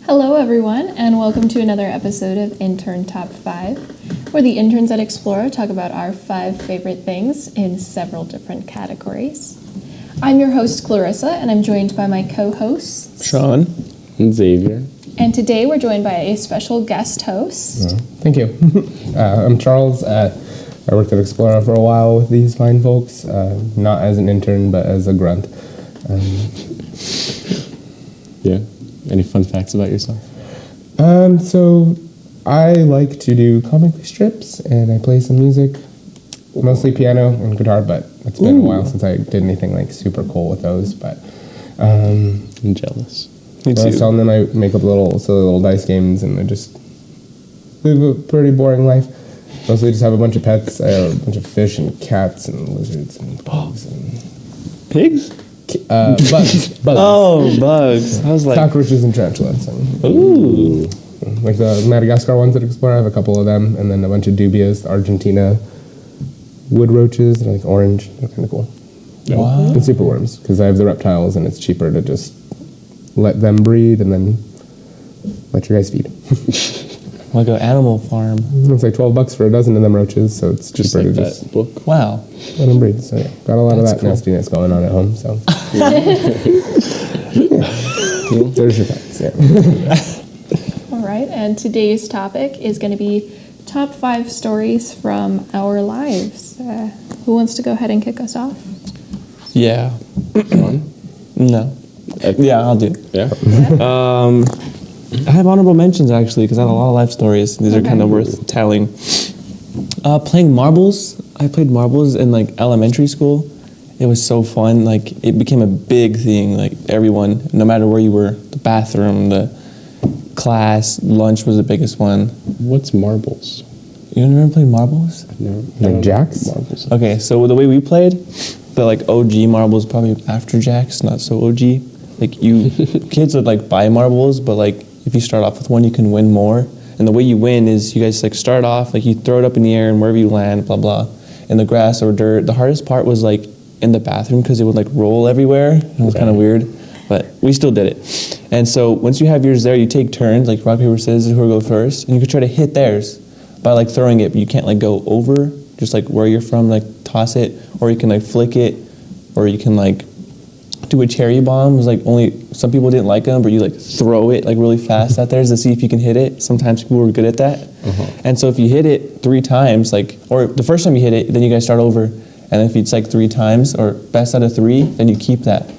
Hello, everyone, and welcome to another episode of Intern Top 5, where the interns at Explorer talk about our 5 favorite things in several different categories. I'm your host, Clarissa, and I'm joined by my co-hosts, Sean and Xavier. And today we're joined by a special guest host. Thank you. I'm Charles. I worked at Explorer for a while with these fine folks, not as an intern, but as a grunt. Yeah. Any fun facts about yourself? So I like to do comic strips, and I play some music, mostly piano and guitar, but it's been a while since I did anything like super cool with those. But I'm jealous. Me too. I was telling them I make up silly little dice games, and I just live a pretty boring life. Mostly just have a bunch of pets. I have a bunch of fish and cats and lizards and bugs and Pigs? bugs. Oh, bugs. I was like... Cockroaches and tarantulas. And, Ooh. like the Madagascar ones at Explorer, I have a couple of them, and then a bunch of dubias, Argentina wood roaches, they're like orange, they're kind of cool. Wow. And superworms, because I have the reptiles, and it's cheaper to just let them breed and then let your guys feed. Like an animal farm. It's like $12 for a dozen of them roaches, so it's cheaper Like to that just book. Wow. let them breed. So yeah, got a lot That's of that cool. nastiness going on at home, so. There's your facts, yeah. All right, and today's topic is going to be top 5 stories from our lives. Who wants to go ahead and kick us off? Yeah. Sean? No. Yeah, I'll do it. Yeah. I have honorable mentions, actually, because I have a lot of life stories. These are kind of worth telling. Playing marbles. I played marbles in, like, elementary school. It was so fun. Like, it became a big thing. Like, everyone, no matter where you were, the bathroom, the class, lunch was the biggest one. What's marbles? You never played marbles? I've never. Like jacks? Marbles. Okay, so the way we played, the, like, OG marbles, probably after jacks, not so OG. Like, you, kids would, like, buy marbles, but, like, if you start off with one, you can win more. And the way you win is you guys, like, start off, like, you throw it up in the air and wherever you land, blah, blah, in the grass or dirt. The hardest part was, like, in the bathroom because it would, like, roll everywhere. It was kind of weird, but we still did it. And so once you have yours there, you take turns, like rock, paper, scissors, whoever go first, and you can try to hit theirs by, like, throwing it, but you can't, like, go over, just, like, where you're from, like, toss it, or you can, like, flick it, or you can, like, do a cherry bomb. It was like only some people didn't like them, but you like throw it like really fast at theirs to see if you can hit it. Sometimes people were good at that. And so if you hit it 3 times, like, or the first time you hit it, then you guys start over. And if it's like 3 times or best out of 3, then you keep that.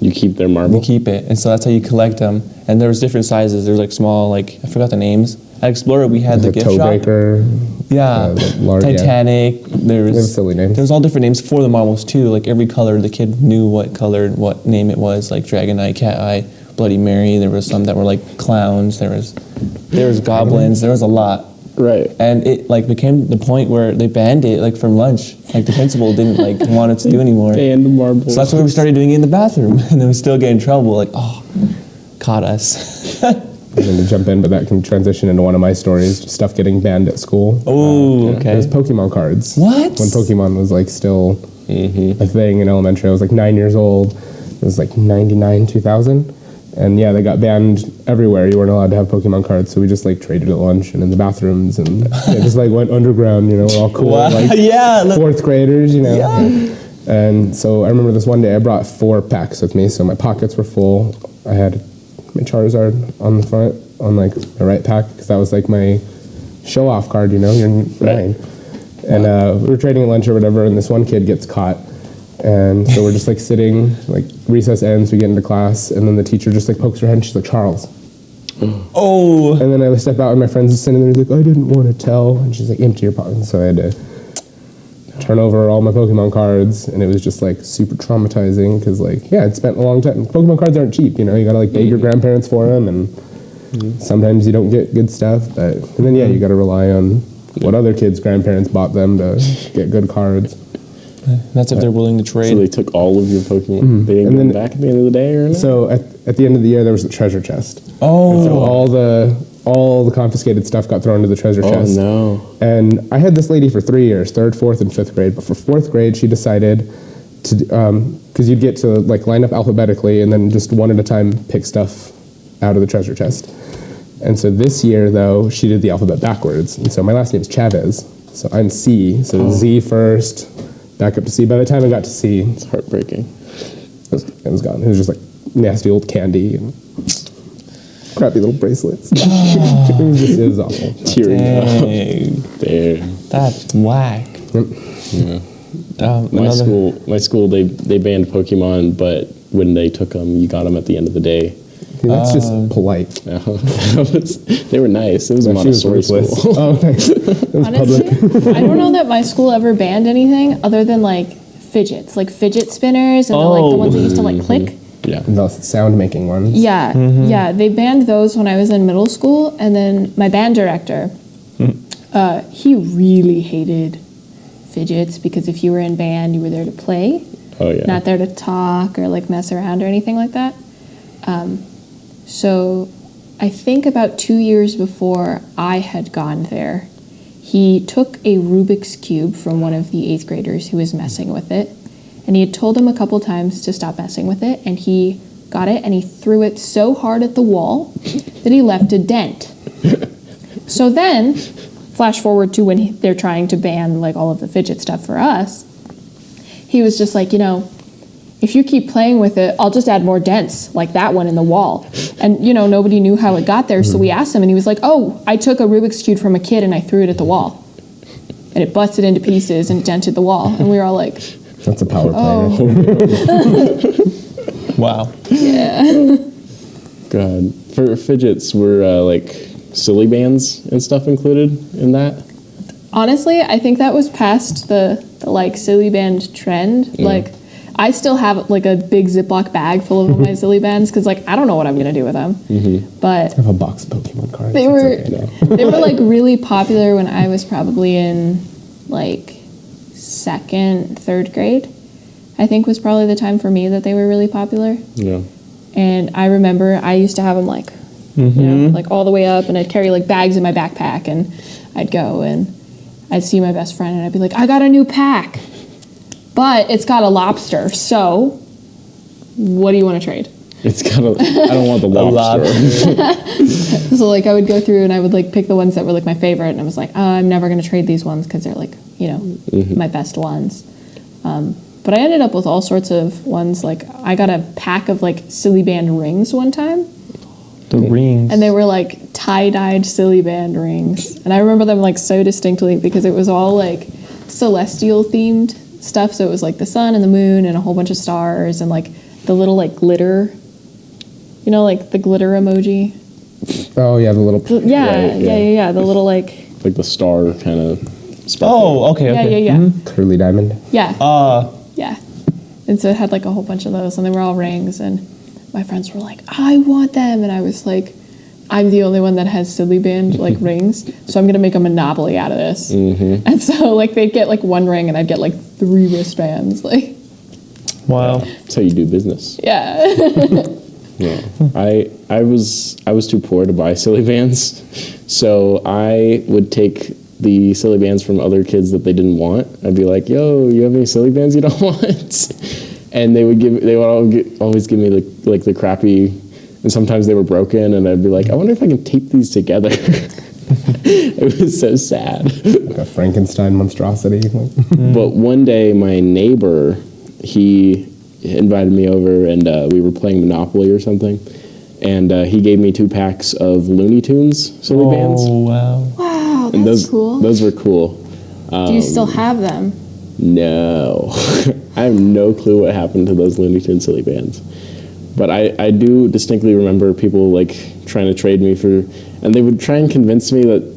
You keep their marble? You keep it. And so that's how you collect them. And there was different sizes. There's like small, like, I forgot the names. At Explorer, we had the gift shop. Breaker. Yeah, Titanic. There They have was silly names. There was all different names for the marbles too. Like every color, the kid knew what color, what name it was. Like Dragon Eye, Cat Eye, Bloody Mary. There was some that were like clowns. There was goblins. There was a lot. Right. And it like became the point where they banned it like from lunch. Like the principal didn't like want it to do anymore. And marbles. So that's why we started doing it in the bathroom, and then we still get in trouble. Like, oh, caught us. I'm going to jump in, but that can transition into one of my stories, stuff getting banned at school. Oh, It okay. was Pokemon cards. What? When Pokemon was like still a thing in elementary. I was like 9 years old. It was like 99, 2000. And yeah, they got banned everywhere. You weren't allowed to have Pokemon cards, so we just like traded at lunch and in the bathrooms and just like went underground, you know, we're all cool. Wow. Like Yeah, look. 4th graders, you know. Yeah. And so I remember this one day I brought 4 packs with me, so my pockets were full. I had my Charizard on the front, on like the right pack, because that was like my show-off card, you know, you're 9. And we were trading at lunch or whatever, and this one kid gets caught. And so we're just like sitting, like recess ends, we get into class, and then the teacher just like pokes her head and she's like, Charles. Oh. And then I step out and my friend's sitting there, he's like, I didn't want to tell. And she's like, empty your pocket. So I had to turn over all my Pokemon cards, and it was just like super traumatizing because like, yeah, I'd spent a long time. Pokemon cards aren't cheap, you know, you gotta like beg your grandparents for them, and sometimes you don't get good stuff, but, and then yeah, you gotta rely on what other kids' grandparents bought them to get good cards. That's if they're willing to trade. So they took all of your Pokemon. They didn't And get them then- back at the end of the day or anything? So at the end of the year, there was the treasure chest. Oh. And so all the confiscated stuff got thrown into the treasure chest. Oh, no. And I had this lady for 3 years, 3rd, 4th, and 5th grade. But for 4th grade, she decided to, because you'd get to like line up alphabetically and then just one at a time pick stuff out of the treasure chest. And so this year, though, she did the alphabet backwards. And so my last name is Chavez. So I'm C. So Z first, back up to C. By the time I got to C, It's heartbreaking. it was gone. It was just like nasty old candy and crappy little bracelets. It was awful. Tearing up. Dang, There. that's whack. Yeah. My Another- school, they banned Pokemon, but when they took them, you got them at the end of the day. That's just polite. They were nice. It was a She was Montessori school. ruthless. Oh, thanks. It was public. Honestly, I don't know that my school ever banned anything other than like fidgets, like fidget spinners and the ones that used to like click. Yeah. The sound making ones. Yeah, yeah, they banned those when I was in middle school, and then my band director, he really hated fidgets because if you were in band, you were there to play, Oh yeah. not there to talk or like mess around or anything like that. So I think about 2 years before I had gone there, he took a Rubik's Cube from one of the 8th graders who was messing with it, and he had told him a couple times to stop messing with it, and he got it and he threw it so hard at the wall that he left a dent. So then, flash forward to when they're trying to ban like all of the fidget stuff for us, he was just like, if you keep playing with it, I'll just add more dents like that one in the wall. And, nobody knew how it got there. So we asked him and he was like, oh, I took a Rubik's Cube from a kid and I threw it at the wall. And it busted into pieces and dented the wall. And we were all like, That's a power oh. player. Wow. Yeah. God. For fidgets, were like silly bands and stuff included in that? Honestly, I think that was past the like silly band trend. Like, I still have like a big Ziploc bag full of my silly bands because like I don't know what I'm gonna do with them. But I have a box of Pokemon cards. they It's were okay. they were like really popular when I was probably in like 2nd, 3rd grade. I think was probably the time for me that they were really popular. Yeah. And I remember I used to have them like, like all the way up, and I'd carry like bags in my backpack, and I'd go and I'd see my best friend, and I'd be like, I got a new pack, but it's got a lobster. So, what do you want to trade? It's got a. I don't want the lobster. So like I would go through and I would like pick the ones that were like my favorite, and I was like, oh, I'm never gonna trade these ones because they're like my best ones. But I ended up with all sorts of ones. Like I got a pack of like silly band rings one time. The rings. And they were like tie-dyed silly band rings. And I remember them like so distinctly because it was all like celestial themed stuff. So it was like the sun and the moon and a whole bunch of stars and like the little like glitter, like the glitter emoji. Oh yeah, the little. Yeah, Right, yeah. The little like, Like the star kind of. Oh, okay, okay. yeah. Curly diamond. Yeah. Yeah. And so it had like a whole bunch of those and they were all rings, and my friends were like, I want them. And I was like, I'm the only one that has silly band like rings, so I'm gonna make a monopoly out of this. And so like they'd get like one ring and I'd get like 3 wristbands. Like, Wow. That's how you do business. yeah. Yeah. I was too poor to buy silly bands, so I would take the silly bands from other kids that they didn't want. I'd be like, "Yo, you have any silly bands you don't want?" And they would always give me like the crappy, and sometimes they were broken, and I'd be like, "I wonder if I can tape these together." It was so sad. Like a Frankenstein monstrosity. But one day, my neighbor, he invited me over, and we were playing Monopoly or something, and he gave me 2 packs of Looney Tunes silly bands. Oh, wow. Wow, And that's cool. Those were cool. Do you still have them? No. I have no clue what happened to those Looney Tunes silly bands. But I do distinctly remember people like trying to trade me for, and they would try and convince me that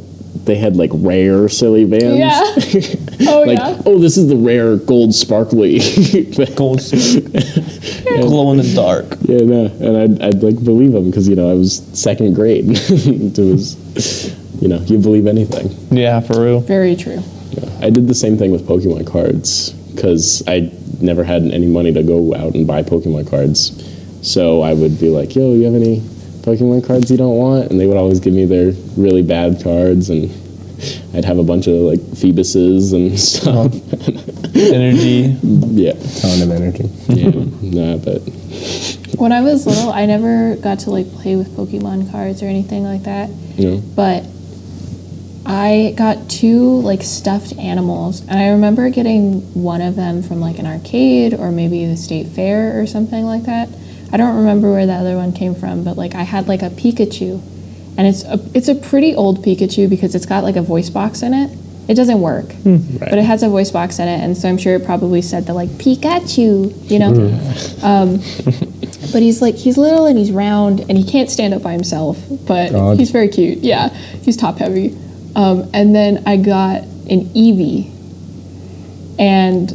they had like rare silly bands. Yeah. Oh, Like, yeah. oh, this is the rare gold sparkly. Gold. Glow in the dark. Yeah, no. And I'd like believe them because, I was 2nd grade. It was, you believe anything. Yeah, for real. Very true. I did the same thing with Pokemon cards because I never had any money to go out and buy Pokemon cards. So I would be like, yo, you have any Pokemon cards you don't want? And they would always give me their really bad cards, and I'd have a bunch of like Phoebuses and stuff. Energy. Yeah. Ton of energy. Yeah. Nah, but When I was little, I never got to like play with Pokemon cards or anything like that. No. But I got 2 like stuffed animals, and I remember getting one of them from like an arcade or maybe the state fair or something like that. I don't remember where the other one came from, but like I had like a Pikachu, and it's a pretty old Pikachu because it's got like a voice box in it. It doesn't work, but it has a voice box in it, and so I'm sure it probably said the like Pikachu, you know. But he's little and he's round and he can't stand up by himself, but he's very cute. Yeah, he's top heavy. And then I got an Eevee, and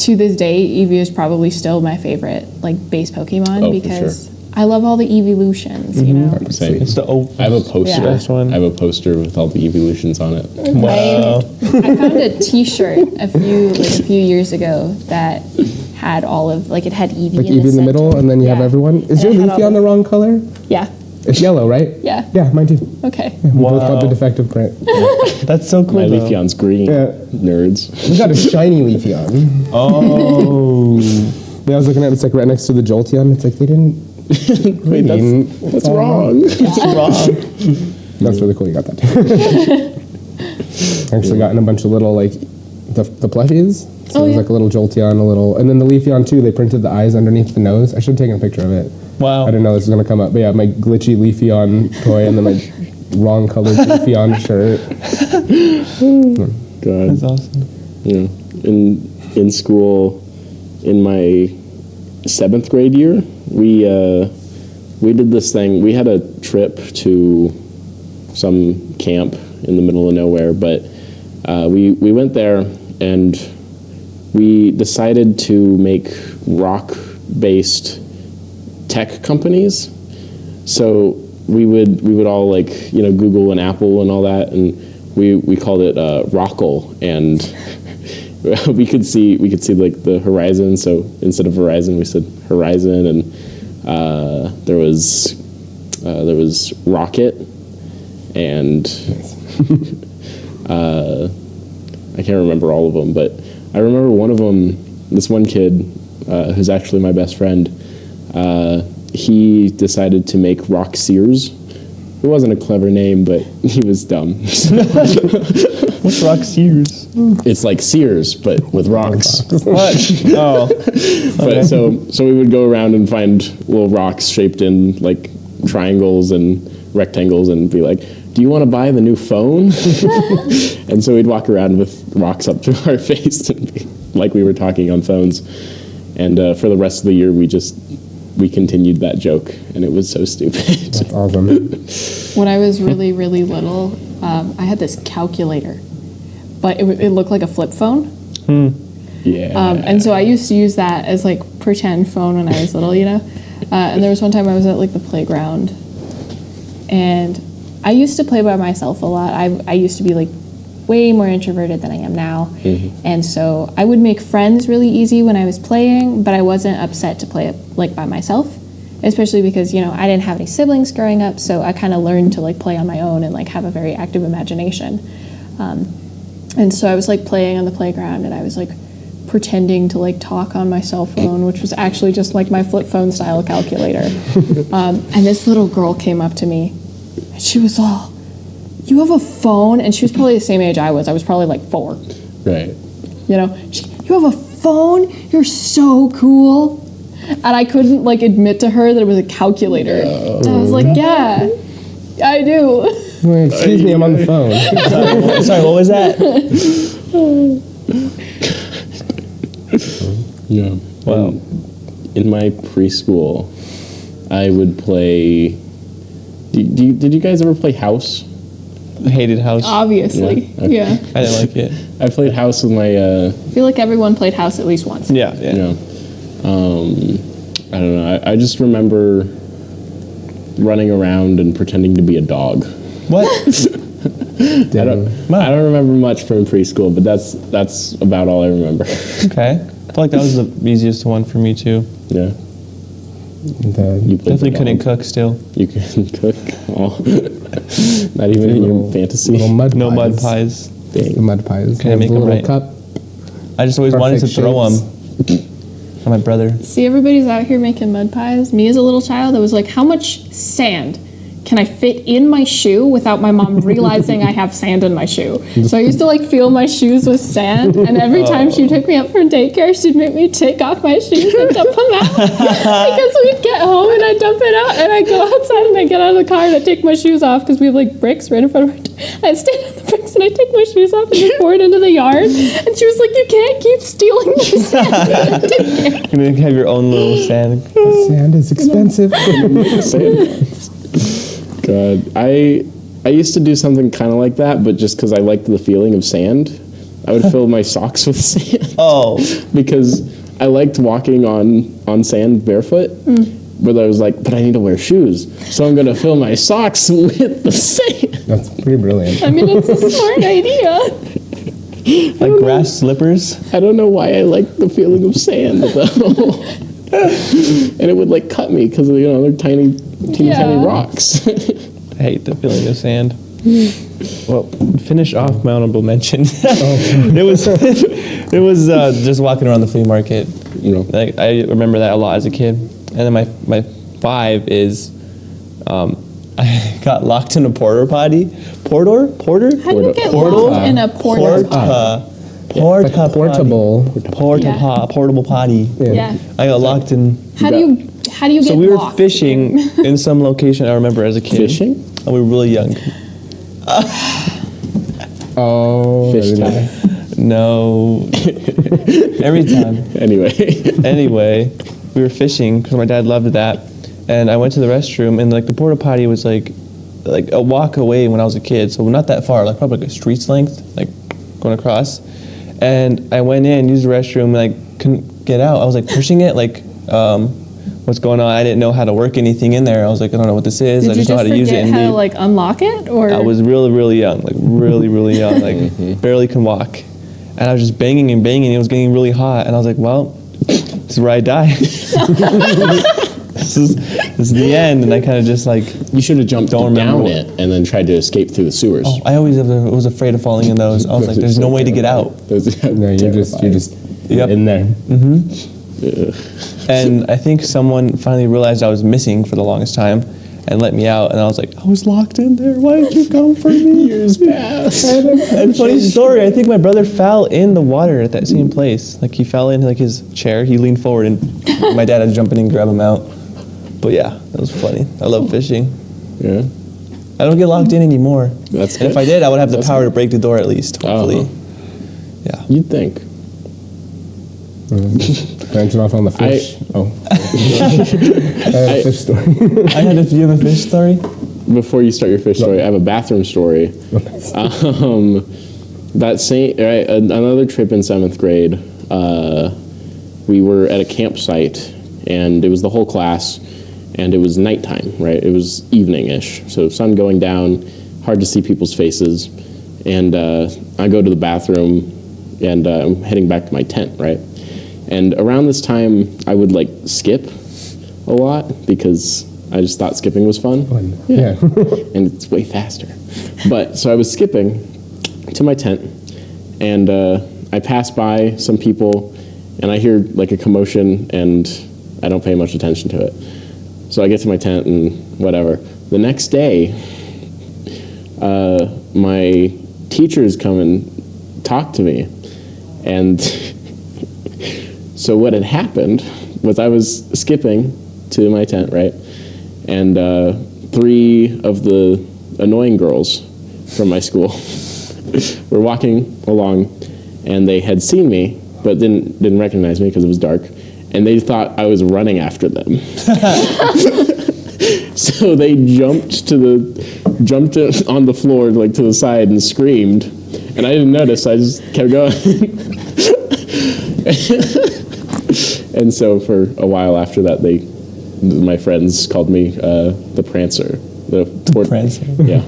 to this day, Eevee is probably still my favorite like base Pokemon because I love all the evolutions. You know, Same. It's the I have a poster. Best one. I have a poster with all the evolutions on it. Wow. I found a T-shirt a few years ago that had all of like it had Eevee Like in Eevee in the center. middle, and then you have Yeah. everyone. Is And your it had all Leafeon the wrong color? Yeah. It's yellow, right? Yeah. Yeah, mine too. Okay. We both got the Wow. defective print. That's so cool. My though. Leafeon's green. Yeah. Nerds. We got a shiny Leafeon. Oh. Yeah, I was looking at it, it's like right next to the Jolteon. It's like they didn't. Wait, that's wrong. That's really cool. You got that. I actually gotten a bunch of little like the plushies. So there's like a little Jolteon, a little, and then the Leafeon too. They printed the eyes underneath the nose. I should have taken a picture of it. Wow. I didn't know this was gonna come up, but yeah, my glitchy Leafeon toy and then my wrong colored Leafeon shirt. God. That's awesome. Yeah. In school, in my 7th grade year, we did this thing. We had a trip to some camp in the middle of nowhere, but we went there and we decided to make rock-based tech companies. So we would all like Google and Apple and all that, and we called it Rockle, and we could see like the horizon. So instead of Verizon, we said Horizon, and there was Rocket, and I can't remember all of them, but I remember one of them. This one kid, who's actually my best friend, he decided to make Rock Sears. It wasn't a clever name, but he was dumb. What's Rock Sears? It's like Sears, but with rocks. What? Oh. But so we would go around and find little rocks shaped in like triangles and rectangles and be like, do you want to buy the new phone? And so we'd walk around with rocks up to our face and be like we were talking on phones. And for the rest of the year, we continued that joke, and it was so stupid. That's awesome. When I was really, really little, I had this calculator, but it looked like a flip phone. Yeah. And so I used to use that as like pretend phone when I was little, you know? And there was one time I was at like the playground, and I used to play by myself a lot. I used to be like way more introverted than I am now. And so I would make friends really easy when I was playing, but I wasn't upset to play it like by myself, especially because, I didn't have any siblings growing up, so I kind of learned to like play on my own and like have a very active imagination. And so I was like playing on the playground, and I was like pretending to like talk on my cell phone, which was actually just like my flip phone style calculator. And this little girl came up to me, and she was all, "You have a phone?" And she was probably the same age I was. I was probably like 4. Right. You have a phone? You're so cool. And I couldn't like admit to her that it was a calculator. And I was like, yeah, I do. Wait, excuse me, I'm on the phone. Sorry, what was that? Yeah. Wow. In my preschool, I would play. Did you guys ever play House? I hated House. Obviously, Yeah, okay. yeah. I didn't like it. I played House with my. I feel like everyone played House at least once. Yeah. I don't know. I just remember running around and pretending to be a dog. What? I don't remember much from preschool, but that's about all I remember. Okay. I feel like that was the easiest one for me too. Yeah. You played Definitely the couldn't dog. cook still. You couldn't cook. Oh. Not even in your fantasy. Little mud No pies. mud pies. The mud pies. Can't make the 'em little right. cup. I just always wanted to Perfect throw them. shapes. And my brother. See, everybody's out here making mud pies. Me as a little child, I was like, how much sand can I fit in my shoe without my mom realizing I have sand in my shoe? So I used to like fill my shoes with sand, and every time she took me up for daycare, she'd make me take off my shoes and dump them out. Because we'd get home and I'd dump it out, and I'd go outside and I'd get out of the car and I'd take my shoes off because we have like bricks right in front of our door. I'd stand on the bricks and I'd take my shoes off and just pour it into the yard. And she was like, you can't keep stealing my sand. You have your own little sand. Sand is expensive. God, I used to do something kind of like that, but just because I liked the feeling of sand, I would fill my socks with sand. Oh. Because I liked walking on sand barefoot, but I was like, but I need to wear shoes, so I'm going to fill my socks with the sand. That's pretty brilliant. I mean, it's a smart idea. Like grass slippers. I don't know why I liked the feeling of sand, though. And it would like cut me because they're tiny rocks. I hate the feeling of sand. Well, finish off my honorable mention. It was just walking around the flea market. Like, I remember that a lot as a kid. And then my 5 is I got locked in a porter potty. Porter? How do you get Portal? locked in a porta potty? Portable potty. Yeah. I got locked in. How do you get So we were locked? fishing in some location I remember as a kid. Fishing? And we were really young. Oh, Fish tie. No. Every time. Anyway, we were fishing because my dad loved that. And I went to the restroom, and like the porta potty was like a walk away when I was a kid, so not that far, like probably like a street's length, like going across. And I went in, used the restroom, and I couldn't get out. I was like pushing it, like, what's going on? I didn't know how to work anything in there. I was like, I don't know what this is. Did I just know how to use it. Did you just forget how to like unlock it, or? I was really, really young, like really, really young, like barely can walk. And I was just banging and banging. It was getting really hot, and I was like, well, this is where I die. This is the end. And I kind of just like, You should have jumped Don't remember down what- it and then tried to escape through the sewers. oh, I always was afraid of falling in those. I was like, there's no way to get out. No, you're just Yep. in there. And I think someone finally realized I was missing for the longest time and let me out. And I was like, I was locked in there. Why did you come for me? Years passed. And funny story, I think my brother fell in the water at that same place. Like he fell into like his chair. He leaned forward and my dad had to jump in and grab him out. But yeah, that was funny. I love fishing. Yeah. I don't get locked in anymore. That's And if good. I did, I would have the That's power to break the door at least, hopefully. Uh-huh. Yeah. You'd think. Branching off on the fish. I have a fish story. I had do you have a fish story? Before you start your fish story, I have a bathroom story. Another trip in 7th grade, we were at a campsite, and it was the whole class, and it was nighttime, right? It was evening-ish, so sun going down, hard to see people's faces, and I go to the bathroom, and I'm heading back to my tent, right? And around this time, I would like skip a lot because I just thought skipping was fun. Yeah. And it's way faster. But so I was skipping to my tent, and I pass by some people, and I hear like a commotion, and I don't pay much attention to it. So I get to my tent and whatever. The next day, my teachers come and talk to me, and so what had happened was I was skipping to my tent, right? And 3 of the annoying girls from my school were walking along, and they had seen me, but didn't recognize me because it was dark, and they thought I was running after them. So they jumped on the floor like to the side and screamed, and I didn't notice. I just kept going. And so for a while after that, my friends called me the Prancer. The Prancer? Yeah,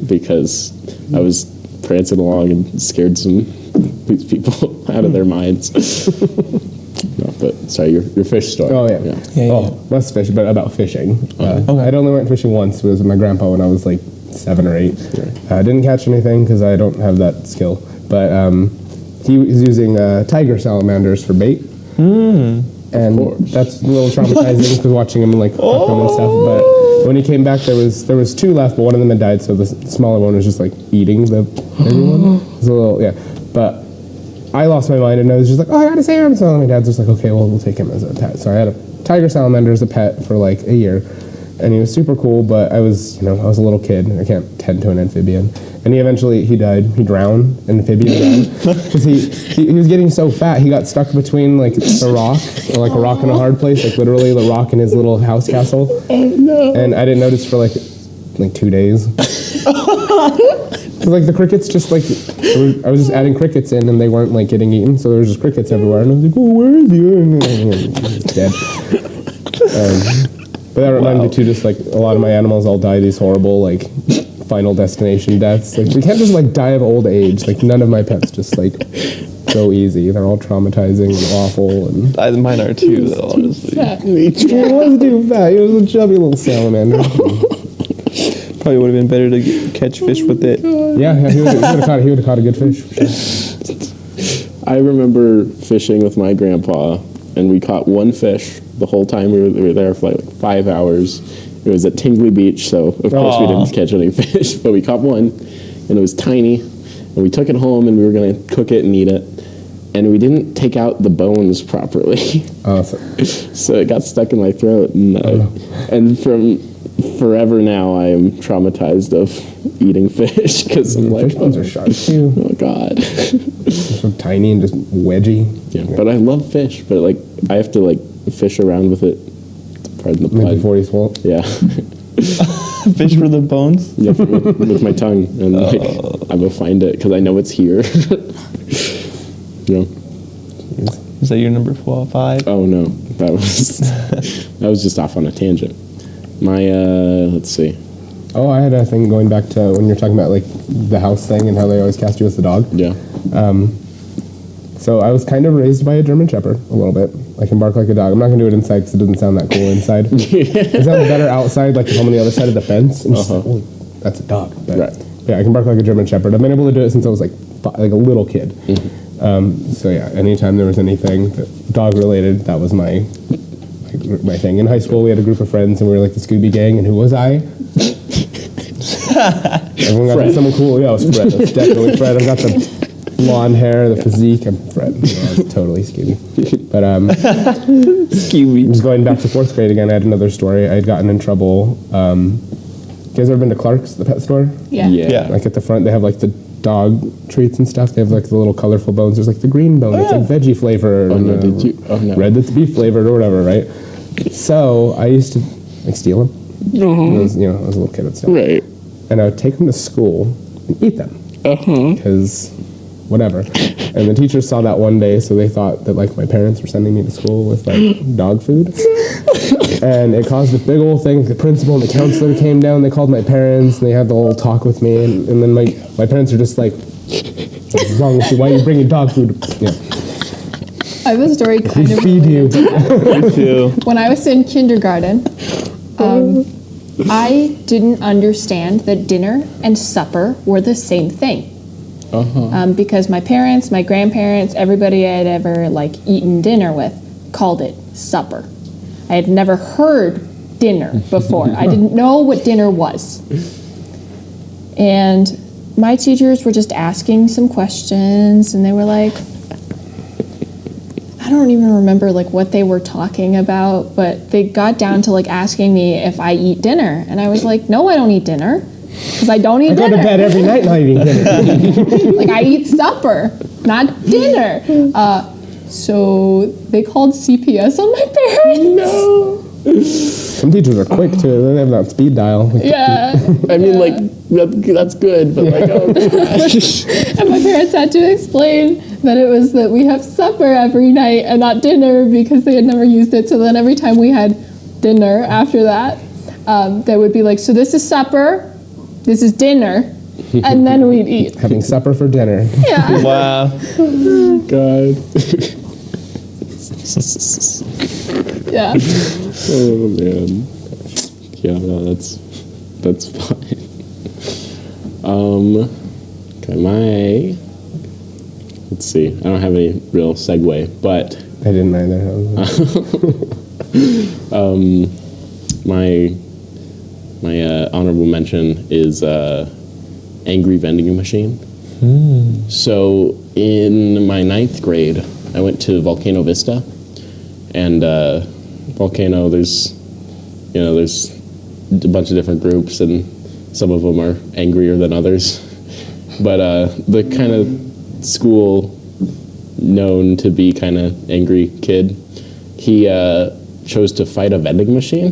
because I was prancing along and scared these people out of their minds. No, but sorry, your fish story. Oh, yeah. Yeah. Oh, less fish, but about fishing. Okay. I'd only went fishing once. It was with my grandpa when I was like 7 or 8. I didn't catch anything because I don't have that skill. But he was using tiger salamanders for bait. And that's a little traumatizing because watching him like cook them and stuff. But when he came back, there was 2 left, but one of them had died, so the smaller one was just like eating the bigger one. It was a little, yeah. But I lost my mind and I was just like, oh, I gotta save him. So my dad's just like, okay, well, we'll take him as a pet. So I had a tiger salamander as a pet for like a year, and he was super cool. But I was a little kid. I can't tend to an amphibian. And he died. He drowned. An amphibian drowned because he was getting so fat. He got stuck between like a rock, or like a rock and a hard place, like literally the rock in his little house castle. Oh no! And I didn't notice for like 2 days. Cause like the crickets just like, I was just adding crickets in and they weren't like getting eaten, so there was just crickets everywhere. And I was like, oh, where is he? And he's dead. But that reminded me too, just like a lot of my animals all die these horrible like final destination deaths. Like they can't just like die of old age. Like none of my pets just like go easy. They're all traumatizing and awful. And Mine are too, though, honestly. he was too fat. He was a chubby little salamander. Probably would have been better to catch fish with it. Yeah, he would have caught a good fish. For sure. I remember fishing with my grandpa, and we caught 1 fish the whole time we were there for like 5 hours. It was at Tingley Beach, so of course we didn't catch any fish, but we caught 1, and it was tiny, and we took it home, and we were going to cook it and eat it, and we didn't take out the bones properly. So it got stuck in my throat, and from forever now I am traumatized of eating fish because I'm like, fish bones are sharp too. Oh god. They're so tiny and just wedgy. Yeah, but I love fish, but like I have to like fish around with it. Pardon the pun. Before he's full. Yeah. Fish for the bones? Yeah, with my tongue, and like I will find it because I know it's here. Is that your number 5? Oh no, that was just off on a tangent. My let's see. Oh, I had a thing going back to when you're talking about like the house thing and how they always cast you as the dog. Yeah. So I was kind of raised by a German Shepherd a little bit. I can bark like a dog. I'm not gonna do it inside because it doesn't sound that cool inside. It sounds better outside, like if I'm on the other side of the fence. And just like, oh, that's a dog. But, Right. Yeah, I can bark like a German Shepherd. I've been able to do it since I was like a little kid. So yeah, anytime there was anything dog related, that was my thing. In high school, we had a group of friends, and we were like the Scooby Gang. And who was I? Everyone got to be someone cool. Yeah, it was Fred. It was definitely Fred. I've got the blonde hair, the physique. I'm Fred. I was totally Scooby. But Scooby. just going back to 4th grade again, I had another story. I had gotten in trouble. You guys ever been to Clark's, the pet store? Yeah. Yeah. Like at the front, they have like the dog treats and stuff. They have like the little colorful bones. There's like the green bone. It's like veggie flavored. Oh no, and, did you? Oh no. Red that's beef flavored or whatever, right? So I used to like steal them. I was a little kid and stuff. Right. And I would take them to school and eat them. Because whatever. And the teachers saw that one day, so they thought that like my parents were sending me to school with like dog food. And it caused a big old thing. The principal and the counselor came down, they called my parents, and they had the whole talk with me, and then my parents are just like, what's wrong with you? Why are you bringing dog food? Yeah. I have a story kind We of feed you. Me too. When I was in kindergarten, I didn't understand that dinner and supper were the same thing. Because my parents, my grandparents, everybody I had ever like eaten dinner with called it supper. I had never heard dinner before. I didn't know what dinner was. And my teachers were just asking some questions, and they were like, I don't even remember like what they were talking about, but they got down to like asking me if I eat dinner, and I was like, no, I don't eat dinner, because I don't eat I go dinner. to bed every night and I eat dinner. Like I eat supper, not dinner. So they called CPS on my parents. No. Some teachers are quick too. They have that speed dial. Like, Yeah. I mean, like that's good, but like, oh gosh. And my parents had to explain that it was that we have supper every night and not dinner because they had never used it. So then every time we had dinner after that, they would be like, so this is supper, this is dinner, and then we'd eat. having supper for dinner. Yeah. Wow. God. Yeah. Oh man. Yeah, no, that's fine. Okay, let's see. I don't have any real segue, but I didn't either. My honorable mention is angry vending machine. So in my 9th grade, I went to Volcano Vista, and Volcano, there's a bunch of different groups, and some of them are angrier than others. But the kind of school known to be kind of angry kid, he chose to fight a vending machine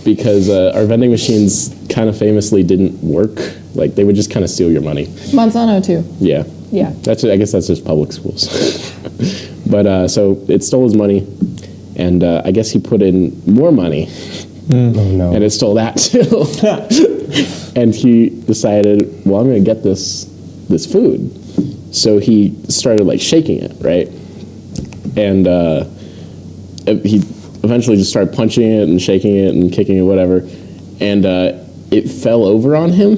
because our vending machines kind of famously didn't work. Like, they would just kind of steal your money. Monsanto too. Yeah. Yeah. I guess that's just public schools. But so it stole his money, and I guess he put in more money. Oh no. And it stole that too. And he decided, well, I'm going to get this food. So he started like shaking it, right? And he eventually just started punching it and shaking it and kicking it, whatever. And it fell over on him.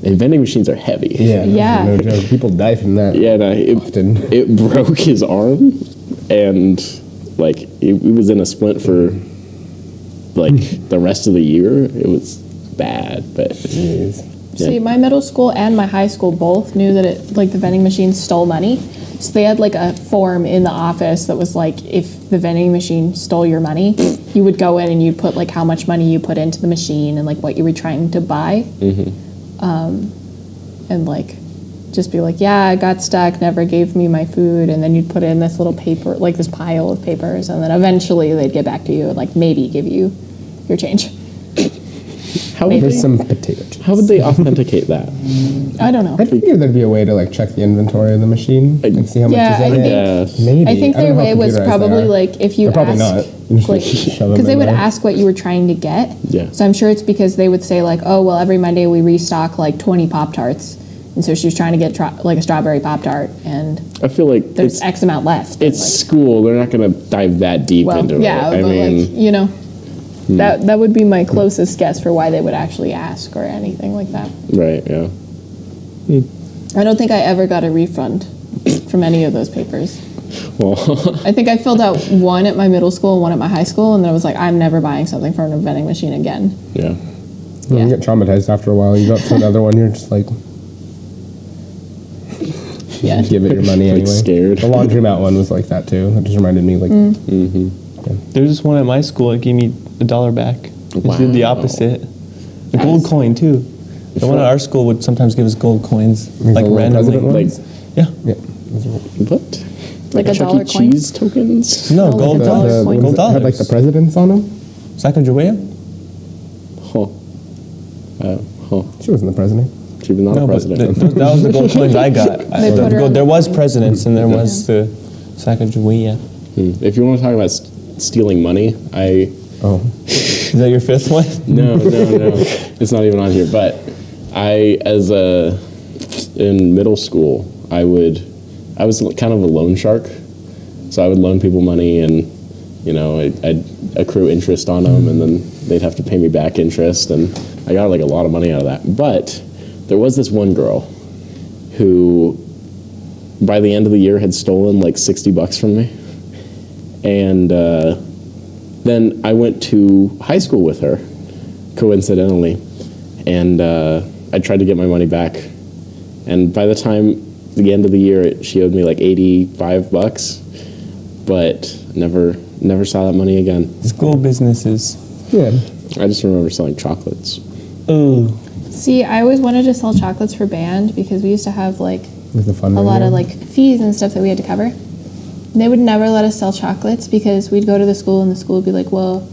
And vending machines are heavy. Yeah. Yeah. No joke. People die from that. Yeah, no, Often. it broke his arm, and like it was in a splint for like the rest of the year. It was bad, but Jeez. yeah. See, my middle school and my high school both knew that the vending machine stole money. So they had like a form in the office that was like, if the vending machine stole your money, you would go in and you'd put like how much money you put into the machine and like what you were trying to buy. And like just be like, yeah, I got stuck, never gave me my food. And then you'd put in this little paper, like this pile of papers. And then eventually they'd get back to you and like maybe give you your change. How would, There's they, some potato chips. how would they authenticate that? I don't know. I figured there'd be a way to like check the inventory of the machine and see how much Yeah, is in I it. think- Maybe. I think don't their know how way was computerized they probably are. like if you They're probably asked, not. You just, like, shove them because they in would there. ask what you were trying to get. Yeah. So I'm sure it's because they would say like, oh well, every Monday we restock like 20 Pop-Tarts, and so she was trying to get like a strawberry Pop-Tart, and I feel like there's it's X amount left. and, it's school. They're not going to dive that deep like, into well, yeah, it. I but mean, like you know, that would be my closest guess for why they would actually ask or anything like that. right? Yeah. I don't think I ever got a refund from any of those papers. Well, I think I filled out one at my middle school and one at my high school, and then I was like, I'm never buying something from a vending machine again. yeah. Yeah. You get traumatized after a while. You go up to another one, you're just like, Yeah. give it your money Like anyway. scared. The laundromat one was like that too. That just reminded me, like, There's this one at my school that gave me $1 back. It did the Wow. opposite. A gold coin too. The one at our school would sometimes give us gold coins, like the little randomly. president Like ones? Yeah. Yeah. what? Like a Chuck dollar E. coin? Cheese tokens? No, like gold a dollar dollars. coin. Gold Had like the dollars. presidents on them. Sacagawea? Huh. Huh. She wasn't the president. She was not No, a but president. that was the gold coins I got. put her on There the- was presidents and there was the Sacagawea. If you want to talk about stealing money, Oh. Is that your fifth one? no, it's not even on here. But in middle school, I was kind of a loan shark. So I would loan people money, and I'd accrue interest on them, and then they'd have to pay me back interest, and I got like a lot of money out of that. But there was this one girl who, by the end of the year, had stolen like $60 from me, and then I went to high school with her, coincidentally, and I tried to get my money back, and by the end of the year, she owed me like $85, but never saw that money again. School businesses. Yeah. I just remember selling chocolates. Ooh. See, I always wanted to sell chocolates for band because we used to have like With the fun. a lot of like fees and stuff that we had to cover. And they would never let us sell chocolates because we'd go to the school and the school would be like, well,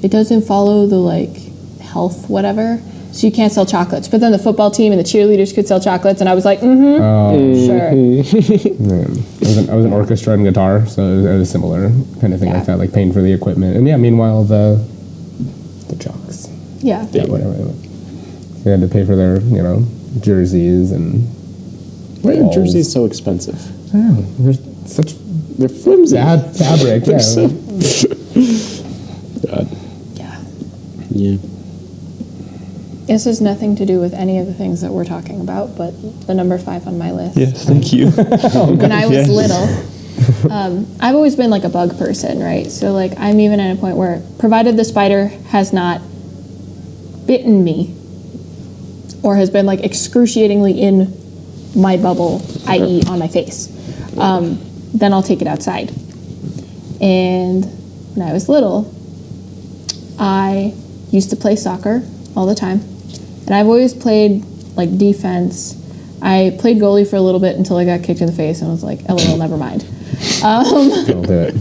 it doesn't follow the like health whatever, so you can't sell chocolates. But then the football team and the cheerleaders could sell chocolates, and I was like, sure. Yeah. I was in orchestra and guitar, so it was a similar kind of thing Yeah. like that, like paying for the equipment. And yeah, meanwhile the jocks, Yeah. whatever. They had to pay for their, jerseys and. Why are balls. jerseys so expensive? I don't know. There's such They're flimsy. bad fabric. They're Yeah. so- God. Yeah. Yeah. This has nothing to do with any of the things that we're talking about, but the number 5 on my list. Yes, thank you. When I was Yes. little, I've always been like a bug person, right? So like I'm even at a point where, provided the spider has not bitten me or has been like excruciatingly in my bubble, i.e. on my face, then I'll take it outside. And when I was little, I used to play soccer all the time. And I've always played like defense. I played goalie for a little bit until I got kicked in the face and was like, LOL, never mind. Don't do it.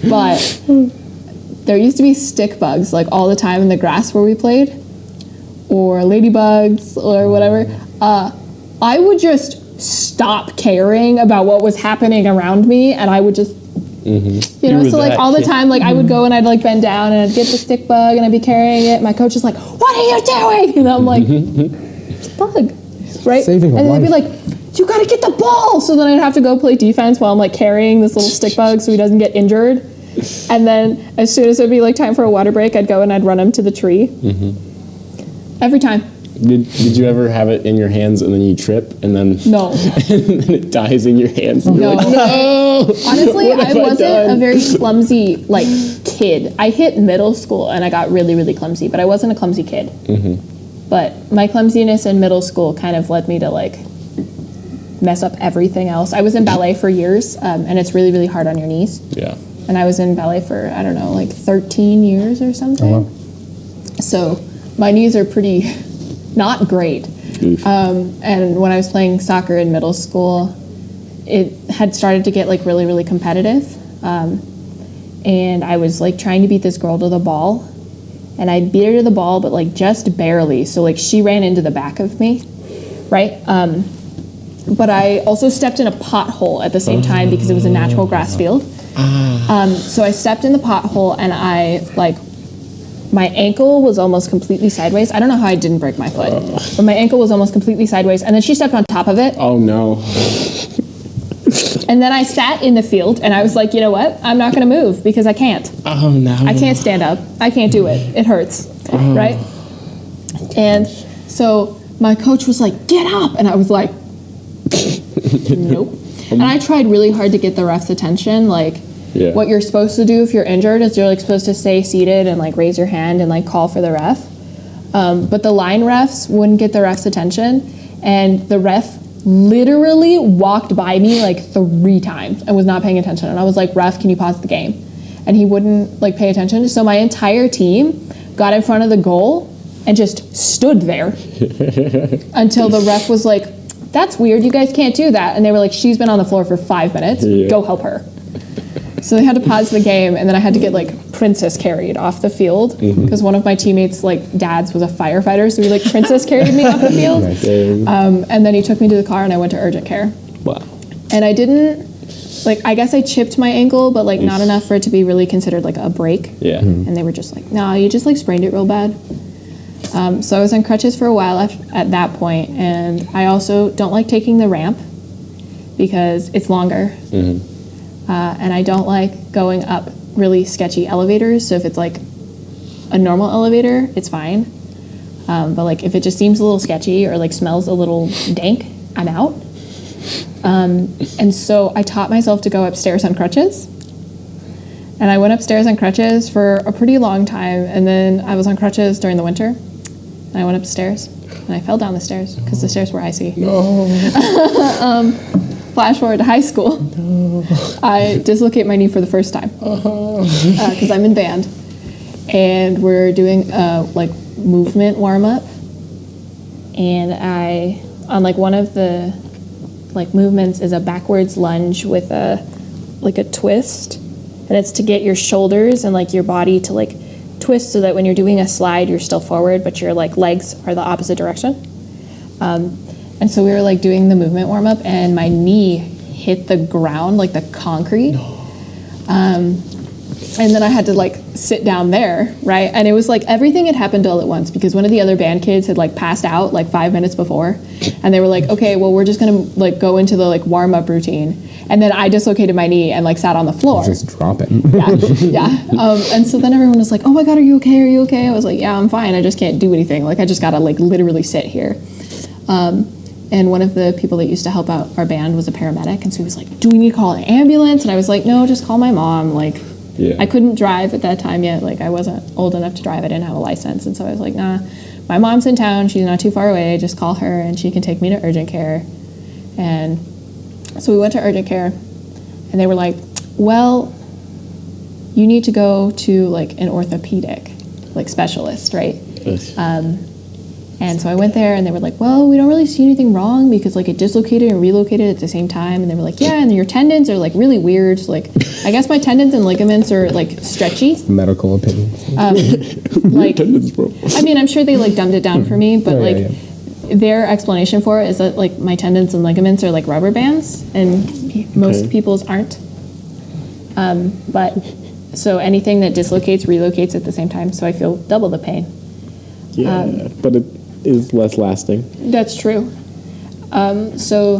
But there used to be stick bugs like all the time in the grass where we played, or ladybugs or whatever. I would just stop caring about what was happening around me, and I would just, you know, so like all the time, like I would go and I'd like bend down and I'd get the stick bug and I'd be carrying it. My coach is like, "What are you doing?" And I'm like, "It's a bug." Right? Saving a and then they'd be life. like, "You gotta get the ball!" So then I'd have to go play defense while I'm like carrying this little stick bug so he doesn't get injured. And then as soon as it'd be like time for a water break, I'd go and I'd run him to the tree. Every time. Did you ever have it in your hands and then you trip and then No. and then it dies in your hands? And No. You're like, no. Honestly, What I have I wasn't a done? very clumsy like kid. I hit middle school and I got really, really clumsy, but I wasn't a clumsy kid. But my clumsiness in middle school kind of led me to like mess up everything else. I was in ballet for years, and it's really, really hard on your knees. Yeah. And I was in ballet for, I don't know, like 13 years or something. Oh, wow. So my knees are pretty not great. Oof. And when I was playing soccer in middle school, it had started to get like really, really competitive. And I was like trying to beat this girl to the ball. And I beat her to the ball, but like just barely. So like she ran into the back of me, right? But I also stepped in a pothole at the same time because it was a natural grass field. So I stepped in the pothole and I like, my ankle was almost completely sideways. I don't know how I didn't break my foot, but my ankle was almost completely sideways. And then she stepped on top of it. Oh no. And then I sat in the field and I was like, you know what? I'm not going to move because I can't. Oh no. I can't stand up. I can't do it. It hurts, right? And so my coach was like, get up. And I was like, nope. And I tried really hard to get the ref's attention. Like, Yeah. what you're supposed to do if you're injured is you're like supposed to stay seated and like raise your hand and like call for the ref. But the line refs wouldn't get the ref's attention. And the ref literally walked by me like 3 times and was not paying attention. And I was like, ref, can you pause the game? And he wouldn't like pay attention. So my entire team got in front of the goal and just stood there until the ref was like, that's weird, you guys can't do that. And they were like, she's been on the floor for 5 minutes, go help her. So they had to pause the game, and then I had to get like princess carried off the field because one of my teammates' like dads was a firefighter, so he like princess carried me off the field. And then he took me to the car, and I went to urgent care. Wow. And I didn't like, I guess I chipped my ankle, but like not enough for it to be really considered like a break. Yeah. And they were just like, no, you just like sprained it real bad. So I was on crutches for a while at that point, and I also don't like taking the ramp because it's longer. And I don't like going up really sketchy elevators. So if it's like a normal elevator, it's fine. But like if it just seems a little sketchy or like smells a little dank, I'm out. And so I taught myself to go upstairs on crutches. And I went upstairs on crutches for a pretty long time. And then I was on crutches during the winter. And I went upstairs and I fell down the stairs because the stairs were icy. Flash forward to high school. I dislocate my knee for the first time because I'm in band, and we're doing like movement warm up, and I on like one of the like movements is a backwards lunge with a like a twist, and it's to get your shoulders and like your body to like twist so that when you're doing a slide you're still forward but your like legs are the opposite direction. And so we were like doing the movement warm up, and my knee hit the ground, like the concrete. And then I had to like sit down there, right? And it was like everything had happened all at once because one of the other band kids had like passed out like 5 minutes before, and they were like, okay, well we're just gonna like go into the like warm up routine. And then I dislocated my knee and like sat on the floor. Just drop it. Yeah. And so then everyone was like, oh my God, are you okay? Are you okay? I was like, yeah, I'm fine. I just can't do anything. Like I just gotta like literally sit here. and one of the people that used to help out our band was a paramedic, and so he was like, do we need to call an ambulance? And I was like, no, just call my mom. Like, I couldn't drive at that time yet. Like, I wasn't old enough to drive. I didn't have a license, and so I was like, nah, my mom's in town. She's not too far away. Just call her, and she can take me to urgent care. And so we went to urgent care, and they were like, well, you need to go to like an orthopedic like specialist, right? And so I went there, and they were like, well, we don't really see anything wrong because like it dislocated and relocated at the same time. And they were like, yeah, and your tendons are like really weird. So, like, I guess my tendons and ligaments are like stretchy. Medical opinion. Like, I mean, I'm sure they like dumbed it down for me, but their explanation for it is that like my tendons and ligaments are like rubber bands, and most people's aren't. But so anything that dislocates relocates at the same time, so I feel double the pain. Yeah, but it is less lasting. That's true. So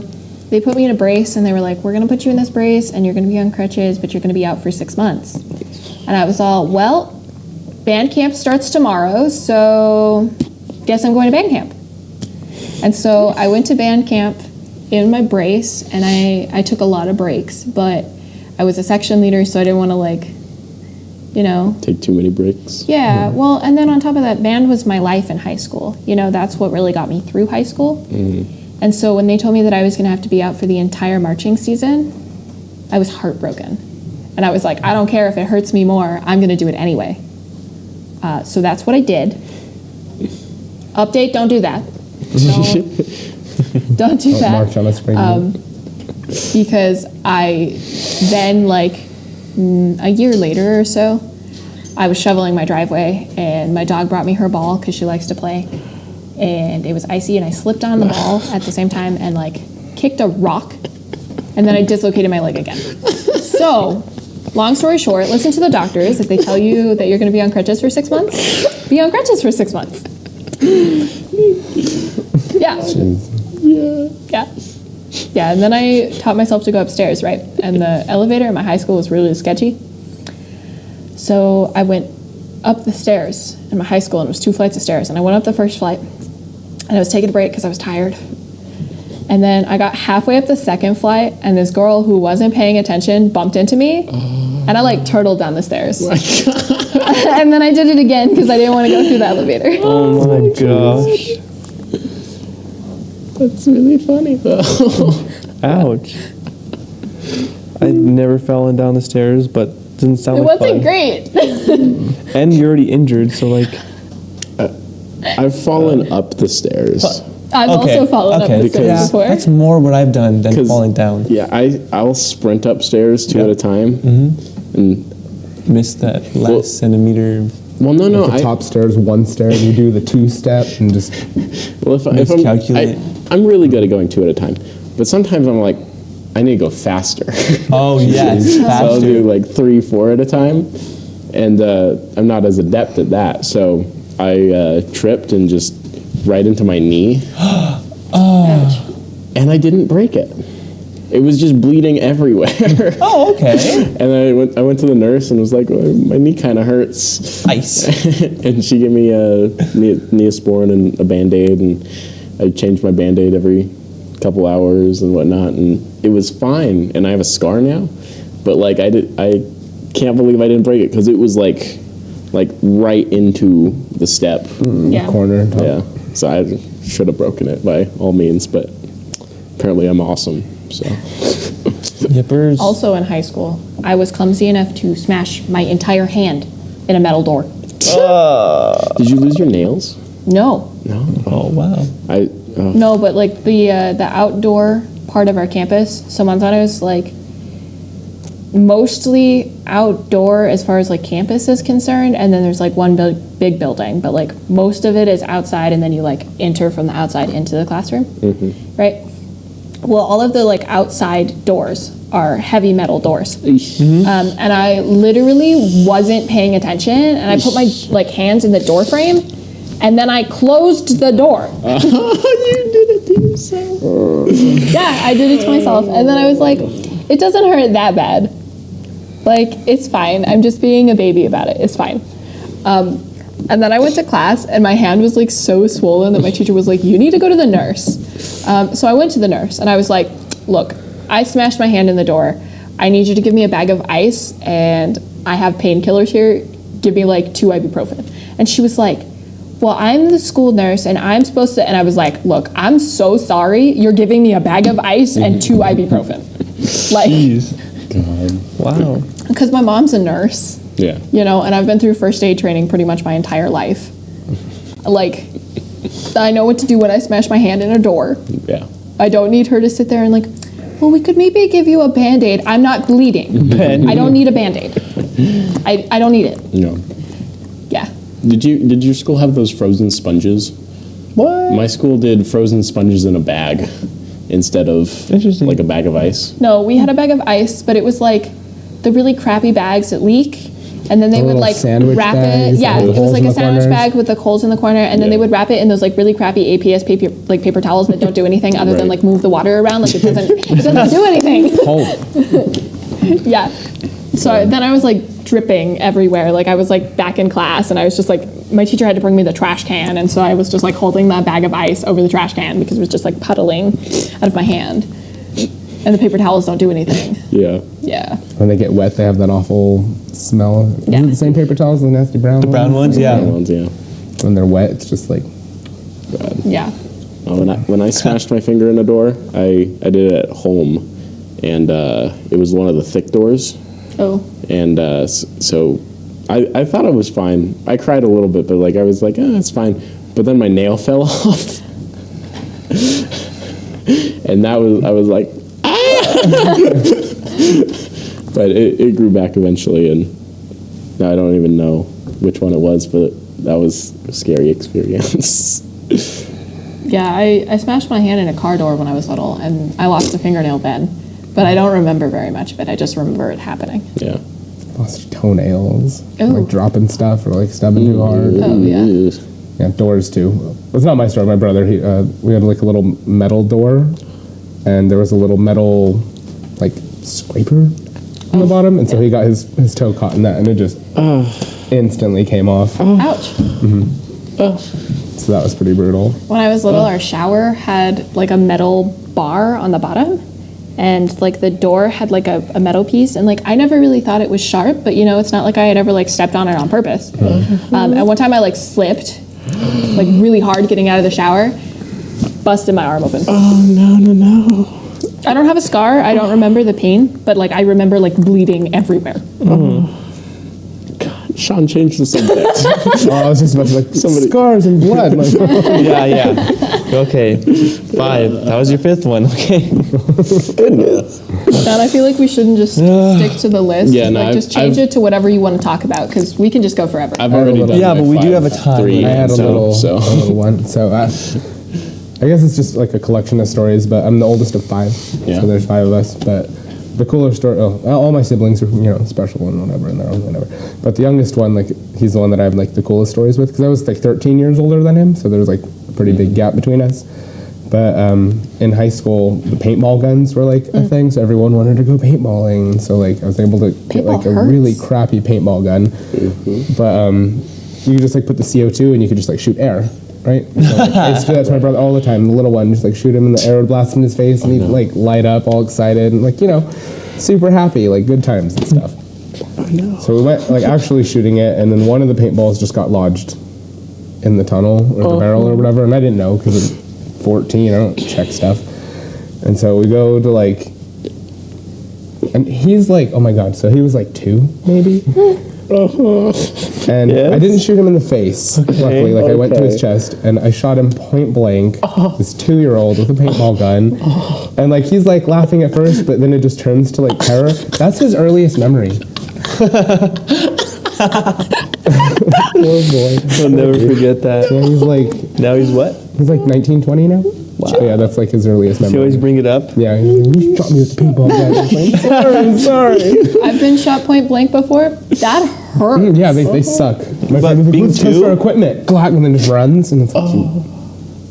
they put me in a brace, and they were like, we're going to put you in this brace, and you're going to be on crutches, but you're going to be out for 6 months. And I was all, well, band camp starts tomorrow, so guess I'm going to band camp. And so I went to band camp in my brace, and I took a lot of breaks, but I was a section leader, so I didn't want to, like, you know. Take too many breaks. Yeah, well, and then on top of that, band was my life in high school. You know, that's what really got me through high school. And so when they told me that I was going to have to be out for the entire marching season, I was heartbroken. And I was like, I don't care if it hurts me more, I'm going to do it anyway. So that's what I did. Update, don't do that. Don't do that. March on a spring. Because I then, like, a year later or so, I was shoveling my driveway, and my dog brought me her ball because she likes to play, and it was icy, and I slipped on the ball at the same time and like kicked a rock, and then I dislocated my leg again. So, long story short, listen to the doctors. If they tell you that you're going to be on crutches for 6 months, be on crutches for 6 months. Yeah. And then I taught myself to go upstairs, right? And the elevator in my high school was really sketchy. So I went up the stairs in my high school, and it was 2 flights of stairs. And I went up the first flight, and I was taking a break because I was tired. And then I got halfway up the second flight, and this girl who wasn't paying attention bumped into me, and I like turtled down the stairs. Oh my God. And then I did it again because I didn't want to go through the elevator. Oh my gosh. That's really funny, though. Ouch. I never fallen down the stairs, but it didn't sound It like wasn't fun. great. And you're already injured, so like... I've fallen up the stairs. I've also fallen up the stairs before. That's more what I've done than falling down. Yeah, I'll sprint upstairs two at a time, and Miss that last centimeter. well, no, the top stairs, one stair, and you do the 2-step and just. Well, if Miscalculate. I'm really good at going 2 at a time, but sometimes I'm like, I need to go faster. Oh yes, So I'll faster. do like 3, 4 at a time, and I'm not as adept at that. So I tripped and just right into my knee. And I didn't break it. It was just bleeding everywhere. Oh, okay. And I went to the nurse and was like, well, my knee kind of hurts. Ice. And she gave me a Neosporin and a Band-Aid, and I changed my Band-Aid every couple hours and whatnot, and it was fine. And I have a scar now, but like I can't believe I didn't break it because it was like right into the step. Corner. Top. Yeah, so I should have broken it by all means, but apparently I'm awesome. So Yippers. Also in high school, I was clumsy enough to smash my entire hand in a metal door. did you lose your nails? No. Oh wow. No, but like the outdoor part of our campus, so Montana is like mostly outdoor as far as like campus is concerned, and then there's like one big building, but like most of it is outside, and then you like enter from the outside into the classroom, right? Well, all of the like outside doors are heavy metal doors, and I literally wasn't paying attention, and I put my like hands in the door frame, and then I closed the door. You did it to yourself. Yeah, I did it to myself, and then I was like, it doesn't hurt that bad. Like, it's fine. I'm just being a baby about it. It's fine. And then I went to class, and my hand was like so swollen that my teacher was like, "You need to go to the nurse." So I went to the nurse, and I was like, "Look, I smashed my hand in the door. I need you to give me a bag of ice, and I have painkillers here. Give me like 2 ibuprofen." And she was like, "Well, I'm the school nurse, and I'm supposed to," and I was like, "Look, I'm so sorry. You're giving me a bag of ice and 2 ibuprofen." Like, Wow. because my mom's a nurse, Yeah. you know, and I've been through first aid training pretty much my entire life. Like, I know what to do when I smash my hand in a door. Yeah. I don't need her to sit there and like, "Well, we could maybe give you a Band-Aid. I'm not bleeding. I don't need a Band-Aid. I don't need it." No. Yeah. Did your school have those frozen sponges? What? My school did frozen sponges in a bag instead of Interesting. like a bag of ice. No, we had a bag of ice, but it was like the really crappy bags that leak. And then they The would little like sandwich wrap bags it. Yeah, with the it was holes like in a the sandwich corners. bag with the holes in the corner, and then they Yeah. would wrap it in those like really crappy APS paper towels that don't do anything other than Right. like move the water around. Like it doesn't do anything. Hope. Yeah. So then I was like dripping everywhere. Like I was like back in class, and I was just like, my teacher had to bring me the trash can, and so I was just like holding that bag of ice over the trash can because it was just like puddling out of my hand. And the paper towels don't do anything. Yeah. Yeah. When they get wet, they have that awful smell. Yeah. Is it the same paper towels, the nasty brown ones? Brown ones, yeah. Brown ones, yeah. When they're wet, it's just like, Yeah. When I smashed my finger in a door, I did it at home, and it was one of the thick doors, Oh. and so I thought I was fine. I cried a little bit, but like I was like, it's fine. But then my nail fell off, and I was like, but it grew back eventually, and now I don't even know which one it was, but that was a scary experience. Yeah, I smashed my hand in a car door when I was little, and I lost a fingernail then. But I don't remember very much of it. I just remember it happening. Yeah. lost toenails, Ooh. like dropping stuff or like stubbing too hard. Oh, yeah. Yeah, doors too. It's not my story. My brother, we had like a little metal door, and there was a little metal like scraper on the bottom, and so he got his toe caught in that, and it just instantly came off. Ouch. So that was pretty brutal. When I was little, our shower had like a metal bar on the bottom, and like the door had like a metal piece, and like I never really thought it was sharp, but you know, it's not like I had ever like stepped on it on purpose. And one time I like slipped like really hard getting out of the shower, busted my arm open. Oh, no. I don't have a scar. I don't remember the pain, but like I remember like bleeding everywhere. God, Sean changed the subject. Oh, I was just about to like scars and blood. Like, Yeah. Okay. 5. That was your 5th one. Okay. Goodness. And I feel like we shouldn't just stick to the list. Yeah, no, like just change it to whatever you want to talk about, because we can just go forever. I've already done Yeah, my but we do 5, have a time. 3, I had a so- little one. So I guess it's just like a collection of stories, but I'm the oldest of 5. Yeah. So there's 5 of us. But the cooler story, all my siblings are, special and whatever, and their own whatever. But the youngest one, like, he's the one that I have like the coolest stories with, because I was like 13 years older than him, so there was like a pretty big gap between us. But in high school, the paintball guns were like a thing, so everyone wanted to go paintballing. And so like I was able to get like a Paintball really hurts. crappy paintball gun. But you could just like put the CO2 and you could just like shoot air, right? So, like, I used to do that to my brother all the time. The little one, just like shoot him and the air would blast in his face, and he'd like light up all excited and like super happy, like good times and stuff. So we went like actually shooting it, and then one of the paintballs just got lodged in the tunnel or the barrel or whatever, and I didn't know because I'm 14, I don't check stuff. And so we go to like, and he's like, oh my god, so he was like 2 maybe. And I didn't shoot him in the face, luckily. Like I went to his chest and I shot him point blank, this 2-year-old with a paintball gun. And like he's like laughing at first, but then it just turns to like terror. That's his earliest memory. Poor boy. I'll never forget that. Yeah, he's like Now he's what? 19, 20 now. Wow. So yeah, that's like his earliest You always memory. bring it up. Yeah, he's like, you shot me with the paintball gun. I was like, sorry. I've been shot point blank before. That hurts. Yeah, they suck. My friend was like, being let's test 2? our equipment. Glock, and then just runs, and it's like,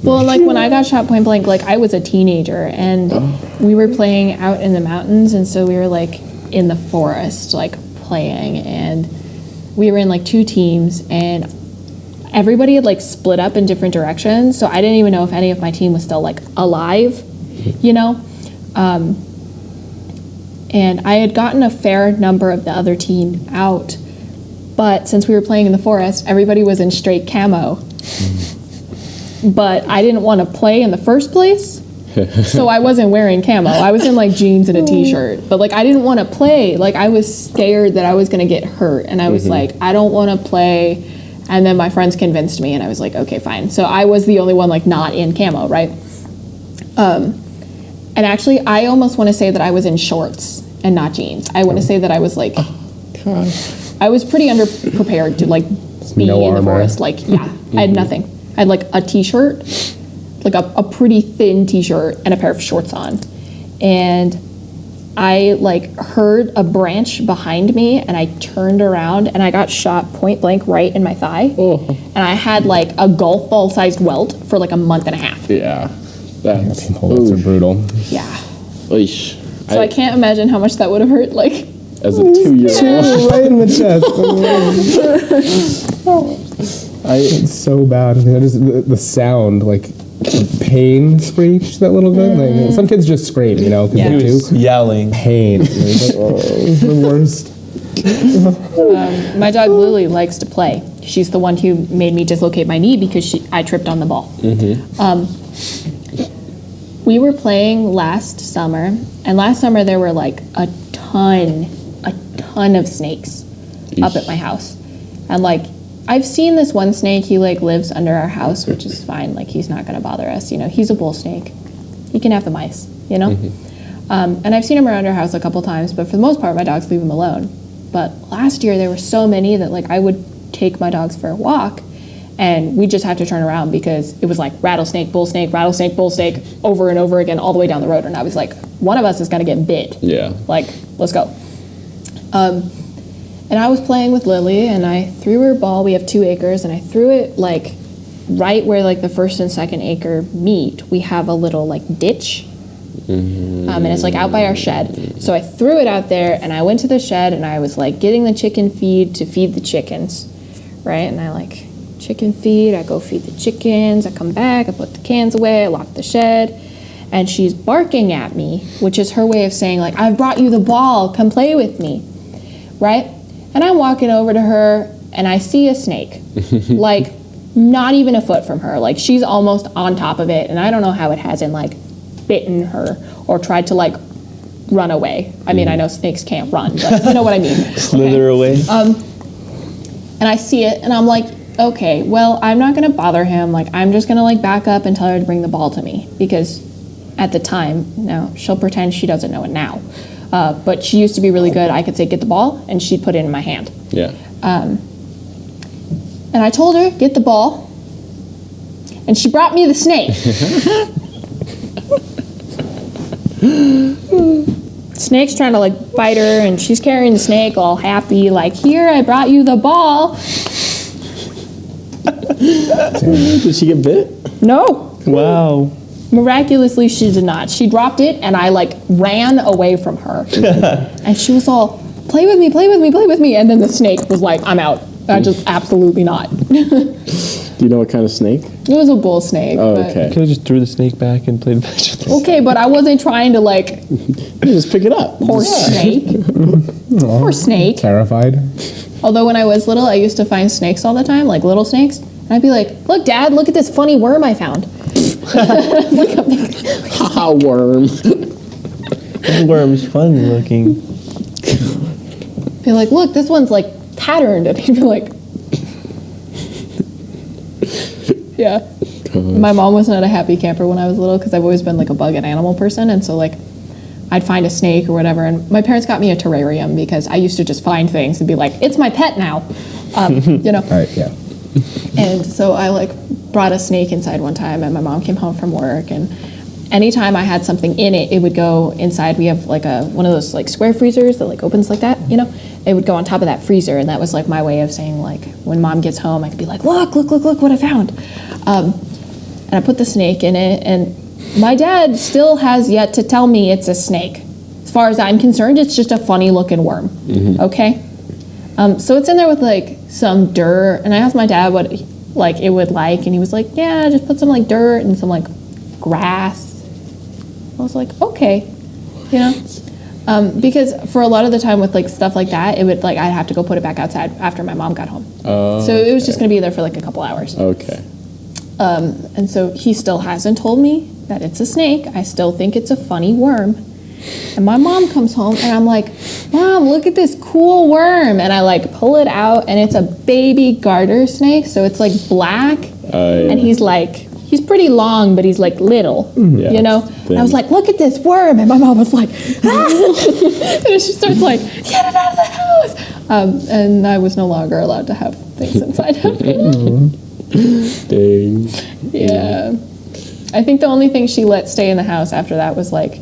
Well, like when I got shot point blank, like I was a teenager, and we were playing out in the mountains, and so we were like in the forest, like playing, and we were in like 2 teams, and everybody had like split up in different directions, so I didn't even know if any of my team was still like alive, you know. And I had gotten a fair number of the other team out, but since we were playing in the forest, everybody was in straight camo. But I didn't want to play in the first place, so I wasn't wearing camo. I was in like jeans and a t-shirt, but like I didn't want to play. Like I was scared that I was going to get hurt, and I was like, I don't want to play. And then my friends convinced me, and I was like, okay, fine. So I was the only one like not in camo, right? And actually, I almost want to say that I was in shorts and not jeans. I want to say that I was like, I was pretty underprepared to like be No in the armor. forest. Like, yeah, I had nothing. I had like a t-shirt, like a pretty thin t-shirt and a pair of shorts on. And I like heard a branch behind me, and I turned around and I got shot point blank right in my thigh. And I had like a golf ball sized welt for like a month and a half. Yeah. That's Those are brutal. Yeah. Oish. So I can't imagine how much that would have hurt. Like, As a 2-year-old. Right in the chest. It's so bad. Just the sound, like pain screech that little bit. Like, some kids just scream, you know, because Yeah. they're He was too yelling. pain. It's like, oh, it's the worst. my dog Lily likes to play. She's the one who made me dislocate my knee because I tripped on the ball. We were playing last summer, and last summer there were like a ton of snakes up at my house. And like, I've seen this one snake, he like lives under our house, which is fine. Like, he's not gonna bother us, you know, he's a bull snake. He can have the mice, you know? And I've seen him around our house a couple times, but for the most part, my dogs leave him alone. But last year there were so many that like I would take my dogs for a walk, and we just had to turn around because it was like rattlesnake, bull snake, over and over again all the way down the road. And I was like, one of us is gonna get bit. Yeah. Like, let's go. And I was playing with Lily, and I threw her ball. We have 2 acres, and I threw it like right where like the first and second acre meet. We have a little like ditch, and it's like out by our shed. So I threw it out there, and I went to the shed, and I was like getting the chicken feed to feed the chickens, right? And I like chicken feed. I go feed the chickens. I come back. I put the cans away. I lock the shed. And she's barking at me, which is her way of saying, like, I've brought you the ball, come play with me, right? And I'm walking over to her, and I see a snake, like, not even a foot from her. Like, she's almost on top of it, and I don't know how it hasn't, like, bitten her or tried to, like, run away. I mean, I know snakes can't run, but you know what I mean. Slither away. And I see it, and I'm like, okay, well, I'm not gonna bother him. Like, I'm just gonna, like, back up and tell her to bring the ball to me, because at the time, now she'll pretend she doesn't know it now, but she used to be really good. I could say, get the ball, and she'd put it in my hand. Yeah. And I told her, get the ball, and she brought me the snake. Snake's trying to like bite her, and she's carrying the snake all happy, like, here, I brought you the ball. Did she get bit? No. Wow. Miraculously, she did not. She dropped it, and I like ran away from her. And she was all, play with me, play with me, play with me. And then the snake was like, I'm out. I just absolutely not. Do you know what kind of snake? It was a bull snake. Oh, but- okay. Could have just threw the snake back and played fetch with it. Okay, but I wasn't trying to like, You just pick it up. poor snake. Poor snake. Terrified. Although when I was little, I used to find snakes all the time, like little snakes. And I'd be like, look, Dad, look at this funny worm I found. Like a big, Haha, worm. The worm's funny looking. be like, look, this one's like patterned. And he'd be like, yeah. My mom was not a happy camper when I was little because I've always been like a bug and animal person. And so like I'd find a snake or whatever. And my parents got me a terrarium because I used to just find things and be like, it's my pet now. You know? All right, yeah. And so I like brought a snake inside one time, and my mom came home from work, and anytime I had something in it, it would go inside. We have like one of those like square freezers that like opens like that, you know? It would go on top of that freezer, and that was like my way of saying like when Mom gets home, I could be like, look what I found. And I put the snake in it, and my dad still has yet to tell me it's a snake. As far as I'm concerned, it's just a funny looking worm, okay? So it's in there with like some dirt, and I asked my dad what like it would like, and he was like, yeah, just put some like dirt and some like grass. I was like, okay, you know, because for a lot of the time with like stuff like that, it would like I'd have to go put it back outside after my mom got home. So it was just gonna be there for like a couple hours. Okay. And so he still hasn't told me that it's a snake. I still think it's a funny worm. And my mom comes home and I'm like, Mom, look at this cool worm. And I like pull it out and it's a baby garter snake. So it's like black. And he's pretty long, but he's like little, you know? And I was like, look at this worm. And my mom was like, ah! And she starts like, get it out of the house. And I was no longer allowed to have things inside of me. Dang. Yeah. I think the only thing she let stay in the house after that was like,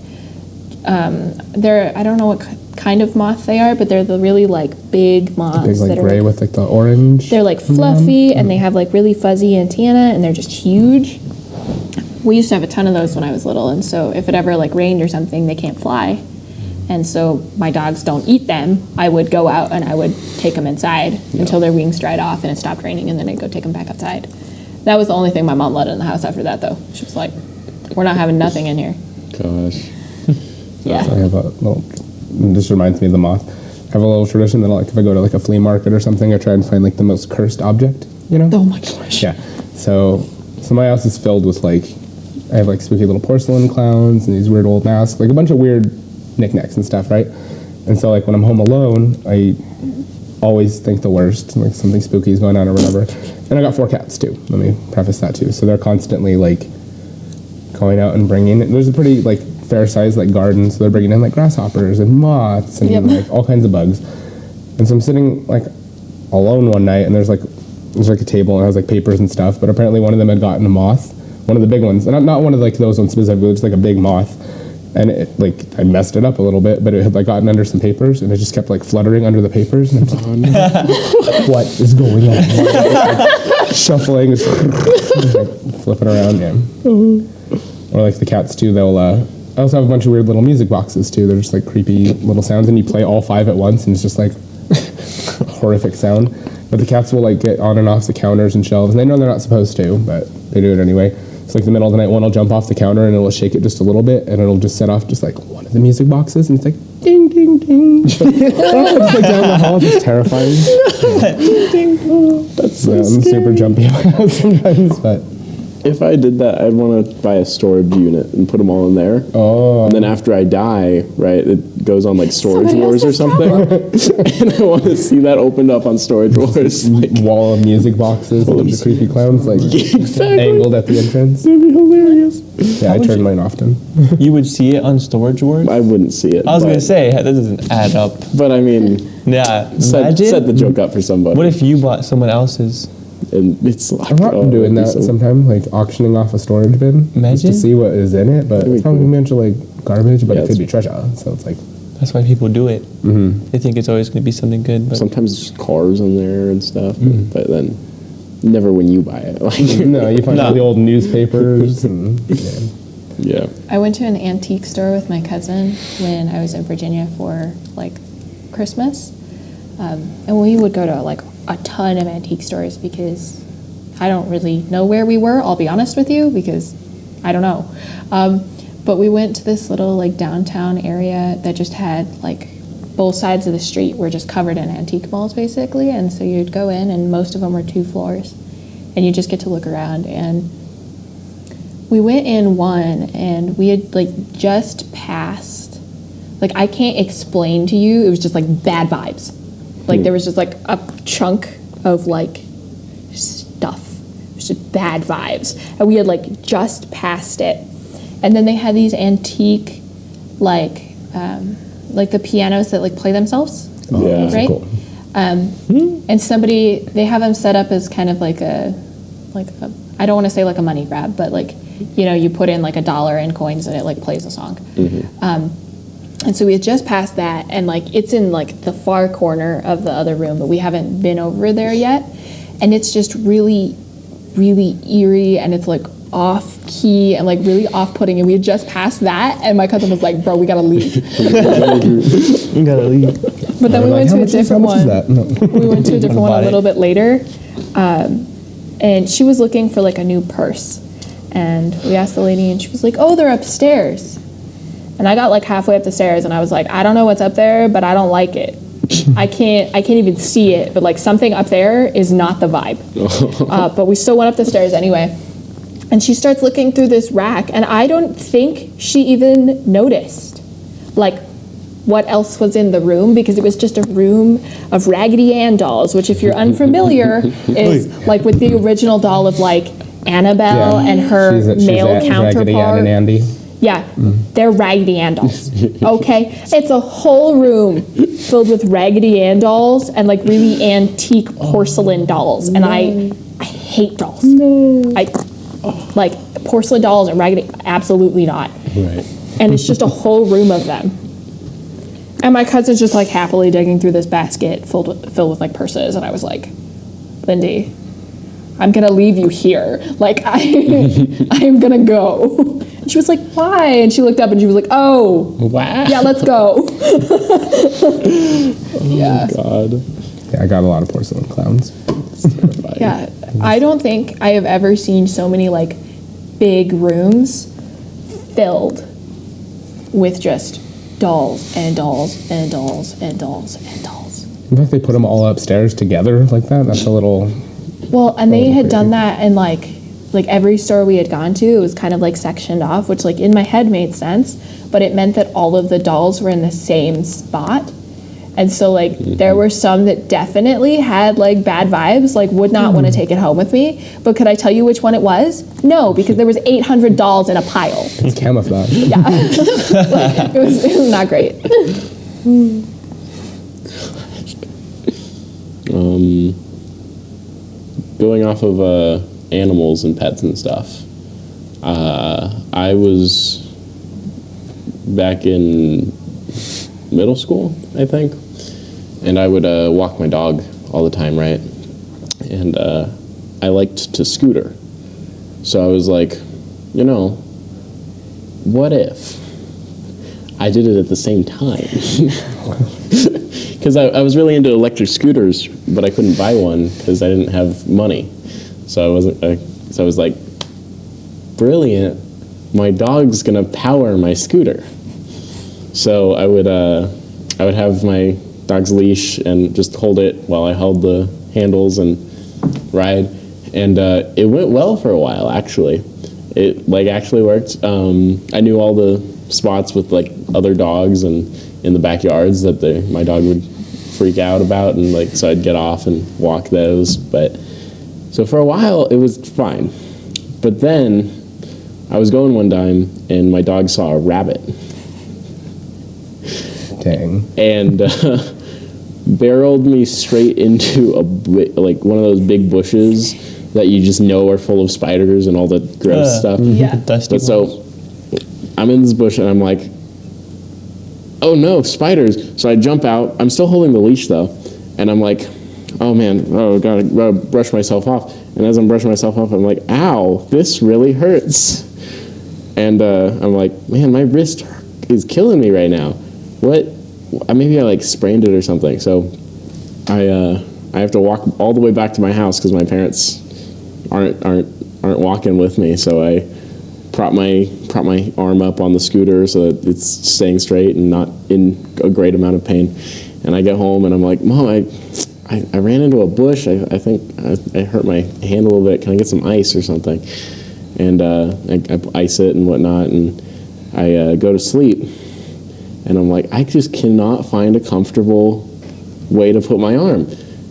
I don't know what kind of moth they are, but they're the really like big moths. Big, like that gray are with like the orange. they're like fluffy and they have like really fuzzy antennae and they're just huge. We used to have a ton of those when I was little, and so if it ever like rained or something, they can't fly. And so my dogs don't eat them. I would go out and I would take them inside until their wings dried off and it stopped raining, and then I'd go take them back outside. That was the only thing my mom let in the house after that, though. She was like, we're not having nothing in here. Gosh. Yeah. I have a little, this reminds me of the moth. I have a little tradition that like if I go to like a flea market or something, I try and find like the most cursed object, you know? Oh my gosh. Yeah. So my house is filled with like, I have like spooky little porcelain clowns and these weird old masks, like a bunch of weird knickknacks and stuff, right? And so like when I'm home alone, I always think the worst, like something spooky is going on or whatever. And I got 4 cats too. Let me preface that too. So they're constantly like going out and bringing. There's a pretty like fair sized like garden, so they're bringing in like grasshoppers and moths and like all kinds of bugs. And so I'm sitting like alone one night, and there's like a table and it has like papers and stuff. But apparently one of them had gotten a moth, one of the big ones, and not one of like those ones specifically, just like a big moth. And it, like I messed it up a little bit, but it had like gotten under some papers, and it just kept like fluttering under the papers. And I'm like, what is going on? Shuffling, just, like, flipping around. Yeah. Or like the cats too. They'll. I also have a bunch of weird little music boxes too. They're just like creepy little sounds, and you play all 5 at once, and it's just like horrific sound. But the cats will like get on and off the counters and shelves, and they know they're not supposed to, but they do it anyway. It's like the middle of the night, one will jump off the counter and it'll shake it just a little bit, and it'll just set off just like one of the music boxes, and it's like ding ding ding. Just like down the hall, just terrifying. Ding ding. That's so I'm super jumpy about sometimes, but if I did that, I'd want to buy a storage unit and put them all in there. oh, And then after I die, right, it goes on like Storage Somebody Wars or else's something. And I want to see that opened up on Storage Wars. Like, wall of music boxes, a bunch of creepy clowns like exactly. angled at the entrance. That'd be hilarious. Yeah, I turn mine often. You would see it on Storage Wars? I wouldn't see it. I was but- going to say, that doesn't add up. But I mean, Yeah, set the imagine. joke up for somebody. What if you bought someone else's? And it's like, I'm not doing that'd that be so- sometimes, like auctioning off a storage bin just Imagine. to see what is in it. But That'd be it's probably cool. a bunch of like garbage, but Yeah, it could it's- be treasure. So it's like, That's why people do it. They think it's always going to be something good. But Sometimes there's cars in there and stuff, but then never when you buy it. Like, no, you find No. all the old newspapers and yeah. I went to an antique store with my cousin when I was in Virginia for like Christmas, and we would go to like a ton of antique stores because I don't really know where we were. I'll be honest with you, because I don't know. But we went to this little like downtown area that just had like both sides of the street were just covered in antique malls basically, and so you'd go in and most of them were 2 floors, and you just get to look around. And we went in one, and we had like just passed, like I can't explain to you, it was just like bad vibes. Like there was just like a chunk of like stuff. It was just bad vibes. And we had like just passed it. And then they had these antique like the pianos that like play themselves. Yeah. Right? cool. And somebody, they have them set up as kind of like a I don't want to say like a money grab, but like, you know, you put in like $1 in coins and it like plays a song. And so we had just passed that, and like it's in like the far corner of the other room, but we haven't been over there yet. And it's just really, really eerie, and it's like off key and like really off putting. And we had just passed that, and my cousin was like, "Bro, we gotta leave." you got to leave. But then we went to a different How much is one. that? No. We went to a different one a Bought it. little bit later, and she was looking for like a new purse. And we asked the lady, and she was like, "Oh, they're upstairs." And I got like halfway up the stairs, and I was like, "I don't know what's up there, but I don't like it. I can't even see it, but like something up there is not the vibe." But we still went up the stairs anyway. And she starts looking through this rack, and I don't think she even noticed like what else was in the room, because it was just a room of Raggedy Ann dolls, which, if you're unfamiliar, is like with the original doll of like Annabelle and her male counterpart. Raggedy Ann and Andy. Yeah, they're Raggedy Ann dolls. Okay, it's a whole room filled with Raggedy Ann dolls and like really antique porcelain dolls, and I hate dolls. I like porcelain dolls and Raggedy. Absolutely not. Right. And it's just a whole room of them. And my cousin's just like happily digging through this basket filled with like purses, and I was like, "Lindy, I'm gonna leave you here. Like I'm gonna go." And she was like, "Why?" And she looked up and she was like, "Oh, Wow. yeah, let's go." Yeah. God. Yeah, I got a lot of porcelain clowns. Yeah, I don't think I have ever seen so many like big rooms filled with just dolls and dolls and dolls and dolls and dolls. In fact, they put them all upstairs together like that. That's a little. Well, and they had crazy. done that in like every store we had gone to, it was kind of like sectioned off, which like in my head made sense, but it meant that all of the dolls were in the same spot. And so like there were some that definitely had like bad vibes, like would not want to take it home with me. But could I tell you which one it was? No, because there was 800 dolls in a pile. It's camouflage. Yeah. It was not great. Going off of animals and pets and stuff, I was back in middle school, I think, and I would walk my dog all the time, right? And I liked to scooter. So I was like, you know, what if I did it at the same time? Because I was really into electric scooters, but I couldn't buy one because I didn't have money. So I wasn't. So I was like, brilliant! My dog's gonna power my scooter. So I would have my dog's leash and just hold it while I held the handles and ride, and it went well for a while. Actually, it like actually worked. I knew all the spots with like other dogs and in the backyards that my dog would freak out about, and like so I'd get off and walk those. But so for a while it was fine, but then I was going one time and my dog saw a rabbit. Dang. And barreled me straight into like one of those big bushes that you just know are full of spiders and all the gross stuff. Yeah. Dusty But so I'm in this bush and I'm like, oh no, spiders. So I jump out. I'm still holding the leash though. And I'm like, oh man, gotta brush myself off. And as I'm brushing myself off, I'm like, ow, this really hurts. And I'm like, man, my wrist is killing me right now. What? Maybe I like sprained it or something. So I have to walk all the way back to my house because my parents aren't walking with me. So I prop my arm up on the scooter so that it's staying straight and not in a great amount of pain. And I get home and I'm like, Mom, I ran into a bush. I think I hurt my hand a little bit. Can I get some ice or something? And I ice it and whatnot. And I go to sleep. And I'm like, I just cannot find a comfortable way to put my arm.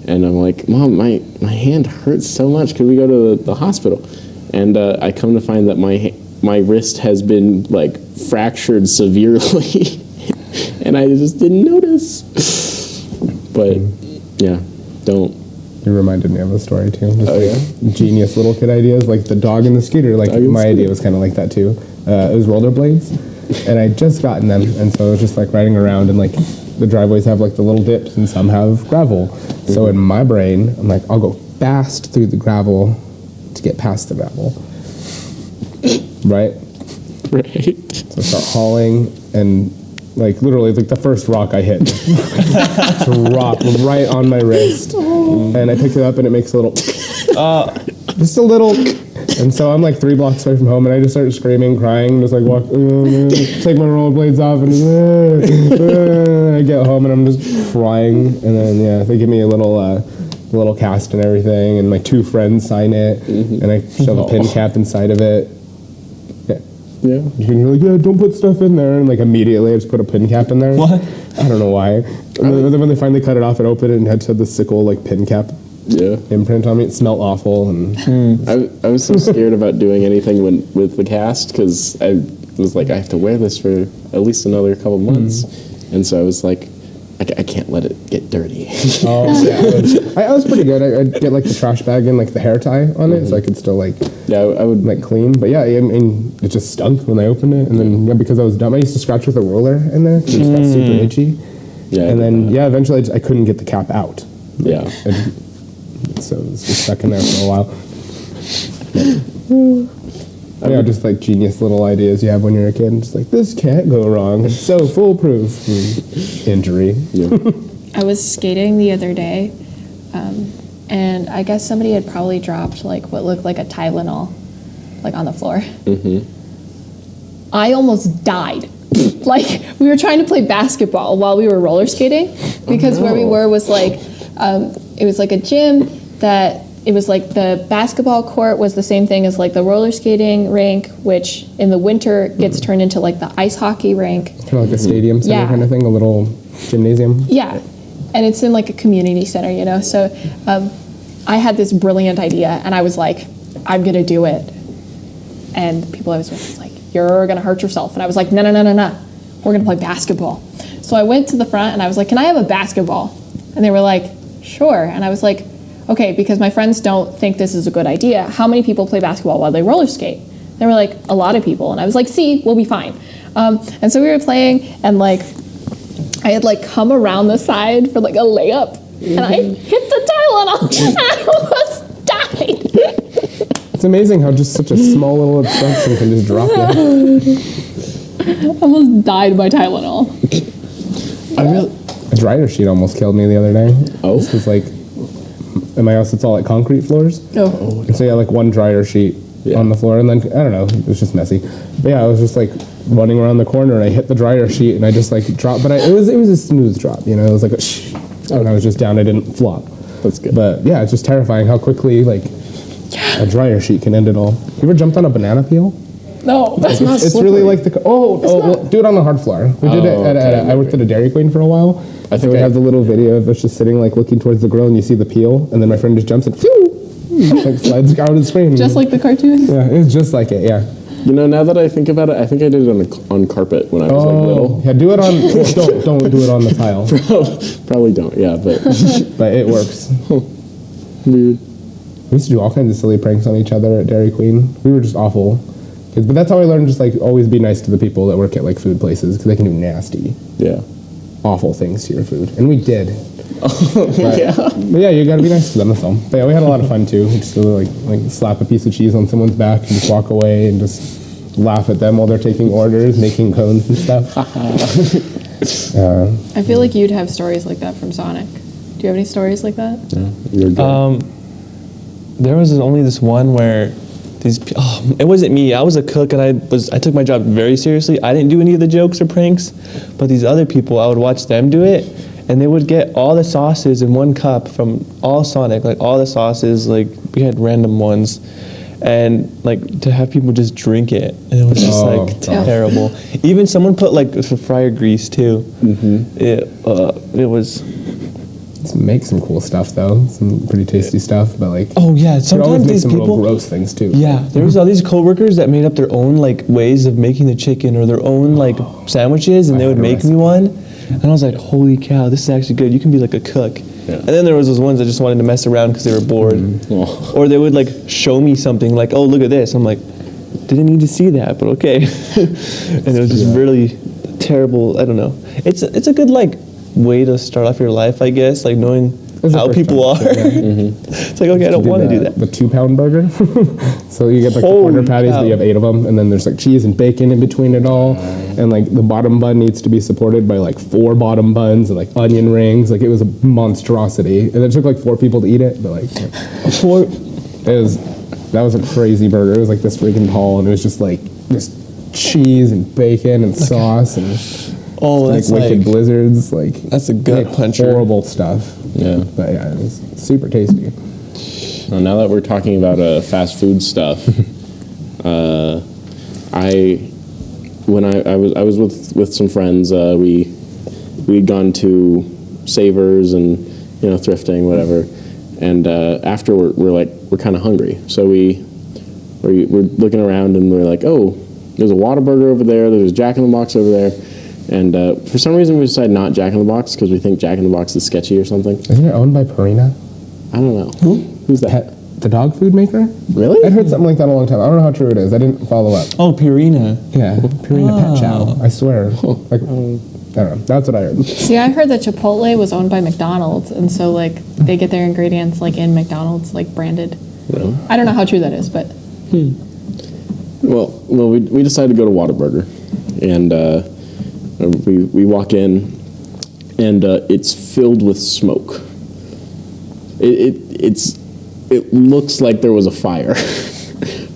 And I'm like, Mom, my hand hurts so much. Could we go to the hospital? And I come to find that my wrist has been like fractured severely. And I just didn't notice. But yeah, don't. You reminded me of a story too. Just genius little kid ideas, like the dog and the scooter. Like my idea was kind of like that too. It was rollerblades. And I'd just gotten them, and so I was just like riding around, and like the driveways have like the little dips, and some have gravel. Mm-hmm. So in my brain, I'm like, I'll go fast through the gravel to get past the gravel. Right? Right. So I start hauling, and like literally, like the first rock I hit, it's a rock right on my wrist, and I pick it up, and it makes a little. just a little. And so I'm like 3 blocks away from home, and I just start screaming, crying, just like walk, take my rollerblades off, and I get home and I'm just crying. And then they give me a little cast and everything, and my 2 friends sign it, and I shove a pin cap inside of it. Yeah. And you're like, yeah, don't put stuff in there, and like immediately I just put a pin cap in there. What? I don't know why. And then when they finally cut it off and opened it and had the sickle like pin cap imprint on me, it smelled awful. And I was so scared about doing anything with the cast because I was like, I have to wear this for at least another couple months, and so I was like, I can't let it get dirty. I was pretty good. I'd get like the trash bag and like the hair tie on it, so I could still like I would like clean. But yeah, I mean, it just stunk when I opened it, and then because I was dumb, I used to scratch with a roller in there. It just got super itchy. Yeah, and then eventually I couldn't get the cap out. So it was just stuck in there for a while. Yeah, just like genius little ideas you have when you're a kid. Just like, this can't go wrong. It's so foolproof. Injury. Yeah. I was skating the other day, and I guess somebody had probably dropped like what looked like a Tylenol, like on the floor. I almost died. Like, we were trying to play basketball while we were roller skating, because where we were was like, it was like a gym that, it was like the basketball court was the same thing as like the roller skating rink, which in the winter gets turned into like the ice hockey rink. Kind of like a stadium center kind of thing, a little gymnasium. Yeah, and it's in like a community center, you know? So I had this brilliant idea, and I was like, I'm gonna do it. And people I was with was like, you're gonna hurt yourself. And I was like, no, we're gonna play basketball. So I went to the front and I was like, can I have a basketball? And they were like, sure. And I was like, okay, because my friends don't think this is a good idea. How many people play basketball while they roller skate? They were like, a lot of people. And I was like, see, we'll be fine. And so we were playing, and like, I had like come around the side for like a layup, and I hit the Tylenol, and I almost died. It's amazing how just such a small little obstruction can just drop you. I almost died by Tylenol. A dryer sheet almost killed me the other day. Oh. Just 'cause, like, in my house, it's all like concrete floors. Oh. And so yeah, like one dryer sheet on the floor, and then I don't know, it was just messy. But yeah, I was just like running around the corner, and I hit the dryer sheet, and I just like dropped. But it was a smooth drop, you know. It was like a shh, and I was just down. I didn't flop. That's good. But yeah, it's just terrifying how quickly like a dryer sheet can end it all. You ever jumped on a banana peel? No. It's really like the well, do it on the hard floor. We did it at I worked at a Dairy Queen for a while. I think we have the little video of us just sitting like looking towards the grill, and you see the peel, and then my friend just jumps and like slides out of the screen. Just like the cartoons? Yeah, it's just like it. Yeah. You know, now that I think about it, I think I did it on carpet when I was like little. Yeah, do it on. Don't do it on the tile. Probably don't. Yeah, but But it works. Weird. We used to do all kinds of silly pranks on each other at Dairy Queen. We were just awful kids. But that's how I learned, just like always be nice to the people that work at like food places, because they can do nasty, awful things to your food. And we did. But yeah, you gotta be nice to them, that's all. But yeah, we had a lot of fun too. We just really like slap a piece of cheese on someone's back and just walk away and just laugh at them while they're taking orders, making cones and stuff. I feel like you'd have stories like that from Sonic. Do you have any stories like that? You're good. There was only this one where it wasn't me. I was a cook, and I took my job very seriously. I didn't do any of the jokes or pranks, but these other people, I would watch them do it, and they would get all the sauces in one cup from all Sonic, like all the sauces, like we had random ones, and like to have people just drink it, and it was just terrible. Even someone put like some fryer grease too. It was. Make some cool stuff though, some pretty tasty stuff, but like sometimes these people real gross things too. Yeah, there was all these coworkers that made up their own like ways of making the chicken or their own like sandwiches, and they would make me one, and I was like, holy cow, this is actually good. You can be like a cook. Yeah. And then there was those ones that just wanted to mess around because they were bored, or they would like show me something like, oh, look at this. I'm like, didn't need to see that, but okay. And it was just really terrible. I don't know. It's a good like way to start off your life, I guess, like knowing how people are. It's like, okay, I don't want to do that. The 2-pound burger. So you get like the quarter patties, but you have 8 of them, and then there's like cheese and bacon in between it all, and like the bottom bun needs to be supported by like 4 bottom buns and like onion rings. Like it was a monstrosity, and it took like 4 people to eat it, but like it was. That was a crazy burger. It was like this freaking tall, and it was just like just cheese and bacon and sauce and Oh, like that's wicked like blizzards. Like that's a gut like puncher. horrible stuff. Yeah. But yeah, it was super tasty. Well, now that we're talking about fast food stuff, I was with some friends, we'd gone to Savers and thrifting, whatever, and after we're kind of hungry, so we're looking around and we're like, oh, there's a Whataburger over there, there's a Jack in the Box over there, and for some reason we decided not Jack in the Box because we think Jack in the Box is sketchy or something. Isn't it owned by Purina? I don't know. Who's that? The dog food maker? Really? I'd heard something like that a long time. I don't know how true it is. I didn't follow up. Oh, Purina. Yeah, Purina Pet Chow. I swear. Like, I don't know. That's what I heard. See, I heard that Chipotle was owned by McDonald's, and so like they get their ingredients like in McDonald's, like branded. Really? I don't know how true that is, but Well, we decided to go to Whataburger, and we walk in, and it's filled with smoke. It looks like there was a fire,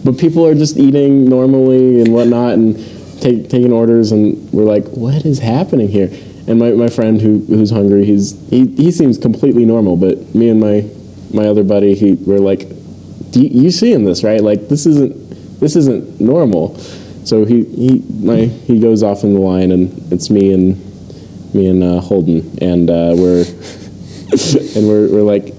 but people are just eating normally and whatnot, and taking orders, and we're like, what is happening here? And my friend who's hungry, he seems completely normal, but me and my other buddy, we're like, you seeing this, right? Like this isn't normal. So he goes off in the line, and it's me and Holden, and we're we're like,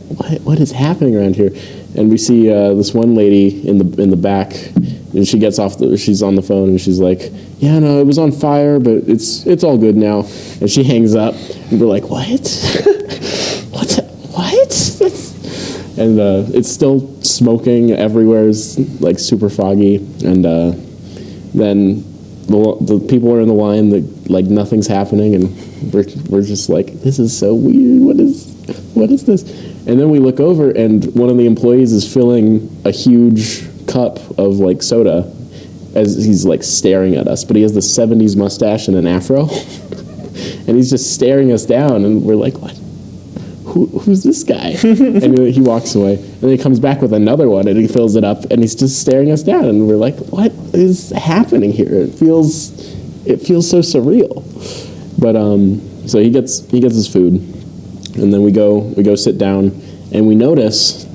what is happening around here? And we see this one lady in the back, and she gets off. She's on the phone, and she's like, yeah, no, it was on fire, but it's all good now. And she hangs up, and we're like, what? What? And it's still smoking everywhere. It's like super foggy, and then the people are in the line that like nothing's happening, and we're just like, this is so weird. What is this? And then we look over, and one of the employees is filling a huge cup of like soda as he's like staring at us, but he has the 70s mustache and an afro, and he's just staring us down, and we're like, what? Who's this guy? And he walks away, and then he comes back with another one, and he fills it up, and he's just staring us down, and we're like, what is happening here? It feels so surreal. But so he gets his food, and then we go sit down, and we notice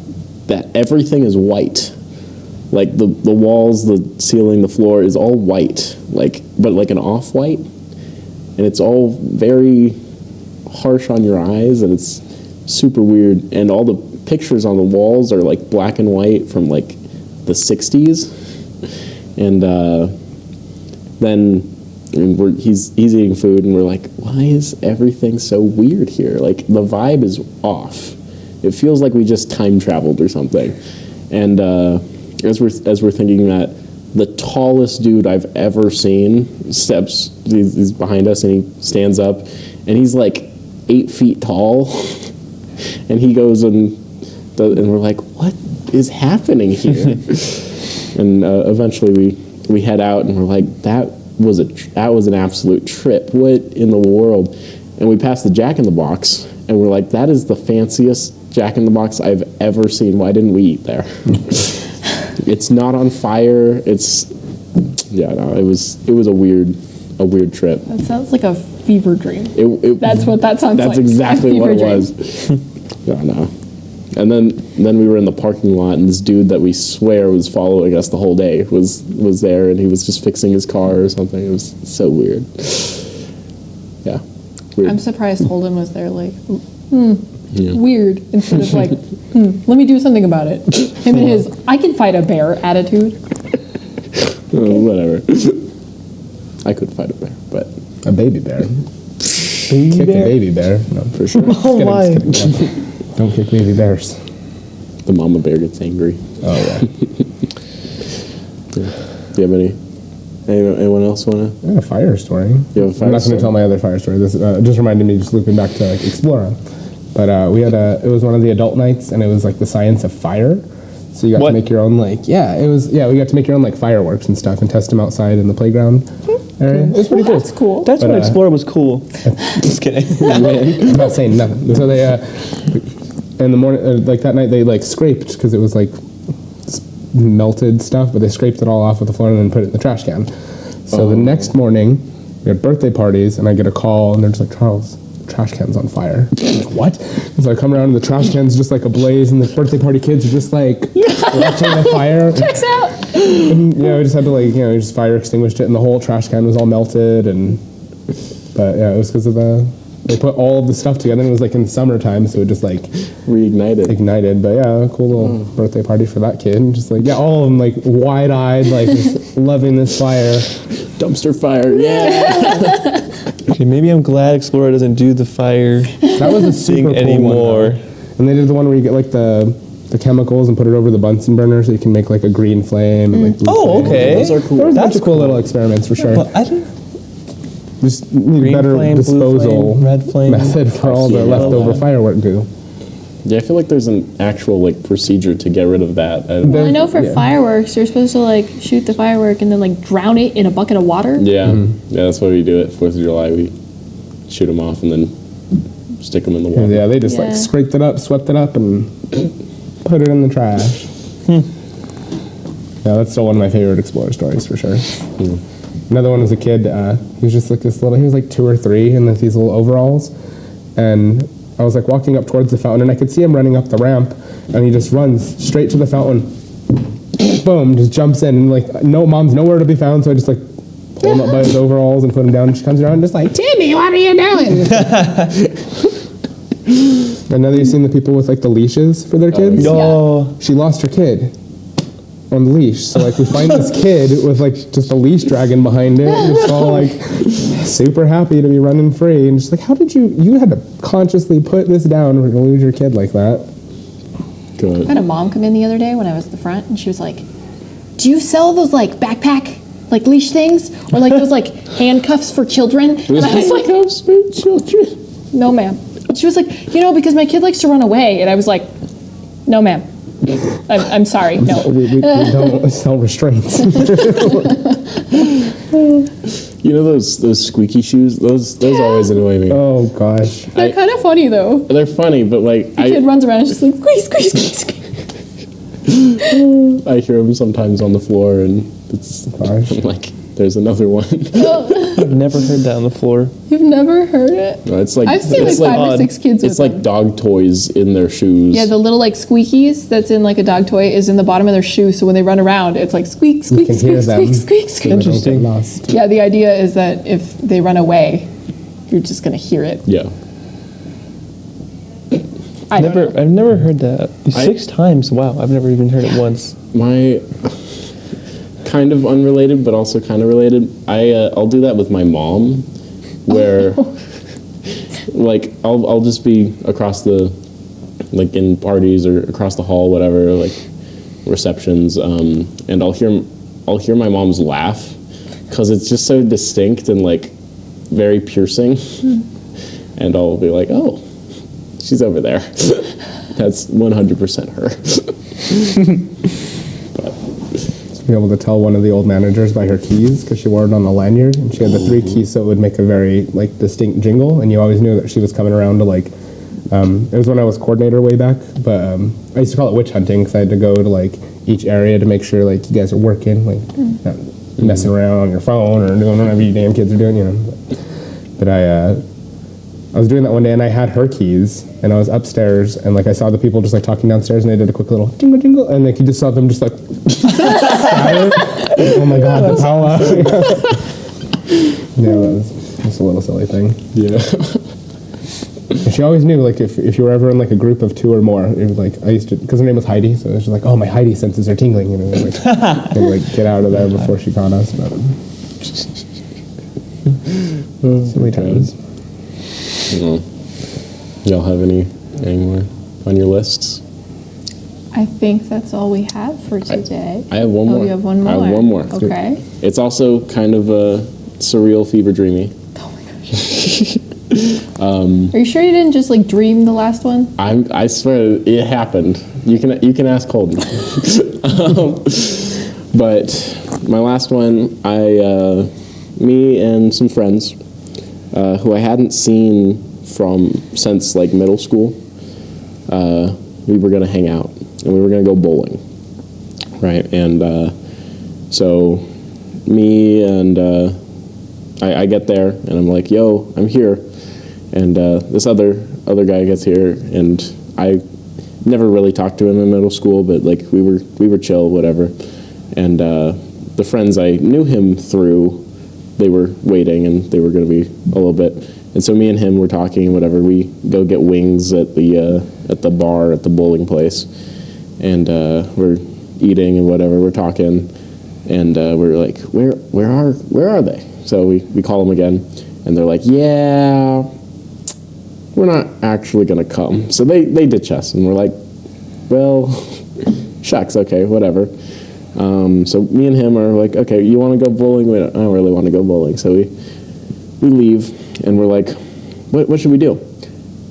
that everything is white. Like the walls, the ceiling, the floor is all white, but like an off-white, and it's all very harsh on your eyes, and it's super weird. And all the pictures on the walls are like black and white from like the 60s. And then he's eating food, and we're like, why is everything so weird here? Like the vibe is off. It feels like we just time traveled or something. And as we're thinking that, the tallest dude I've ever seen he's behind us, and he stands up, and he's like 8 feet tall, and he goes and we're like, what is happening here? And eventually we head out, and we're like, that was an absolute trip. What in the world? And we passed the Jack in the Box, and we're like, that is the fanciest Jack in the Box I've ever seen. Why didn't we eat there? It's not on fire. It was a weird trip. that sounds like a fever dream. That's what that sounds like. That's exactly A what it fever was. Yeah, no. And then we were in the parking lot, and this dude that we swear was following us the whole day was there, and he was just fixing his car or something. It was so weird. Yeah, weird. I'm surprised Holden was there, like, Yeah. weird, instead of like, let me do something about it. Him and his, I can fight a bear attitude. Whatever. I could fight a bear, but A baby bear. Kick a baby bear. No, for sure, Oh my! don't kick baby bears. the mama bear gets angry. Oh yeah. Do you have anyone else want to? I have a fire story. You have a fire I'm not going story? to tell my other fire story. This just reminded me, just looping back to like Explora. But it was one of the adult nights, and it was like the science of fire. So you got What? to make your own we got to make your own like fireworks and stuff and test them outside in the playground area. It was pretty cool. That's cool. That's But, when Explorer was cool. Just kidding. I'm not saying nothing. So they in the morning, like that night, they like scraped because it was like melted stuff, but they scraped it all off with the floor and then put it in the trash can. So the next morning, we had birthday parties, and I get a call, and they're just like, Charles, the trash can's on fire. I'm like, what? And so I come around, and the trash can's just like ablaze, and the birthday party kids are just like watching the fire. Checks out. And, we just had to just fire extinguished it, and the whole trash can was all melted, but yeah, it was because of they put all of the stuff together, and it was like in the summertime, so it just like ignited. But yeah, a cool little birthday party for that kid. And just like, all of them like wide-eyed, like just loving this fire. Dumpster fire, yeah. Okay, maybe I'm glad Explorer doesn't do the fire That was a super thing cool anymore. one, and they did the one where you get like the chemicals and put it over the Bunsen burner, so you can make like a green flame and like blue flame. Okay. Those are cool. There was a bunch That's of cool little experiments for sure. But I don't. Just need a Green better flame, blue disposal flame, red flame. method for all the Yeah. leftover firework goo. Yeah, I feel like there's an actual like procedure to get rid of that. Well, I know for Yeah. fireworks, you're supposed to like shoot the firework and then like drown it in a bucket of water. Yeah, that's why we do it. 4th of July, we shoot them off and then stick them in the water. Yeah, they just Yeah. like scraped it up, swept it up, and put it in the trash. Yeah, that's still one of my favorite Explorer stories for sure. Another one was a kid. He was just like this little. He was like 2 or 3 in like these little overalls, and I was like walking up towards the fountain, and I could see him running up the ramp, and he just runs straight to the fountain. Boom! Just jumps in, and like no, mom's nowhere to be found. So I just like pull him up by his overalls and put him down. And she comes around, just like, Timmy, what are you doing? And now that you've seen the people with like the leashes for their kids. Yo. She lost her kid on the leash. So like we find this kid with like just a leash dragging behind it, and it's all like super happy to be running free. And just like, how did you had to consciously put this down to lose your kid like that? I Good. had a mom come in the other day when I was at the front, and she was like, "Do you sell those like backpack, like leash things, or like those like handcuffs for children?" And I was like, children. "No, ma'am." And she was like, "Because my kid likes to run away," and I was like, "No, ma'am. I'm sorry, no." We don't sell restraints. You know those squeaky shoes? Those always annoy me. Oh gosh. They're kind of funny though. They're funny, but like The kid runs around and just like squeeze, squeeze, squeeze, squeeze. I hear them sometimes on the floor, and it's Gosh. I'm like, there's another one. I've never heard that on the floor. You've never heard it? No, it's like I've seen like it's 5 or 6 kids with It's like them. dog toys in their shoes. Yeah, the little like squeakies that's in like a dog toy is in the bottom of their shoe, so when they run around, it's like squeak, squeak, can squeak, hear them. squeak, squeak, squeak. Interesting. Don't get lost. Yeah, the idea is that if they run away, you're just gonna hear it. Yeah. I don't know. I've never heard that. 6 times. Wow, I've never even heard it once. My kind of unrelated, but also kind of related. I'll do that with my mom, where like I'll just be across the like in parties or across the hall, whatever, like receptions, and I'll hear my mom's laugh because it's just so distinct and like very piercing, and I'll be like, oh, she's over there. That's 100% her. Be able to tell one of the old managers by her keys because she wore it on the lanyard, and she had the 3 keys, so it would make a very like distinct jingle, and you always knew that she was coming around to like. It was when I was coordinator way back, but I used to call it witch hunting because I had to go to like each area to make sure like you guys are working, like not messing around on your phone or doing whatever you damn kids are doing, But I was doing that one day, and I had her keys, and I was upstairs, and like I saw the people just like talking downstairs, and they did a quick little jingle jingle, and like you just saw them just like, oh my god, the power! Yeah, that was just a little silly thing. Yeah. And she always knew like if you were ever in like a group of 2 or more, it was like I used to because her name was Heidi, so it was just like, oh, my Heidi senses are tingling, like and, like get out of there before she caught us. But so many times. Y'all have any more on your lists? I think that's all we have for today. I have one Oh, more. you have one more? I have one more. Okay. It's also kind of surreal, fever dreamy. Oh my gosh. Are you sure you didn't just like dream the last one? I swear it happened. You can ask Holden. But my last one, me and some friends who I hadn't seen since like middle school, we were gonna hang out and we were gonna go bowling. right? And so me and I get there, and I'm like, yo, I'm here. And this other guy gets here, and I never really talked to him in middle school, but like we were chill, whatever. And the friends I knew him through, they were waiting, and they were going to be a little bit. And so me and him were talking, whatever. We go get wings at the bar at the bowling place, and we're eating and whatever. We're talking, and we're like, where are they? So we call them again, and they're like, yeah, we're not actually gonna come. So they ditch us, and we're like, well, shucks, okay, whatever. So me and him are like, okay, you want to go bowling? I don't really want to go bowling. So we leave, and we're like, what should we do?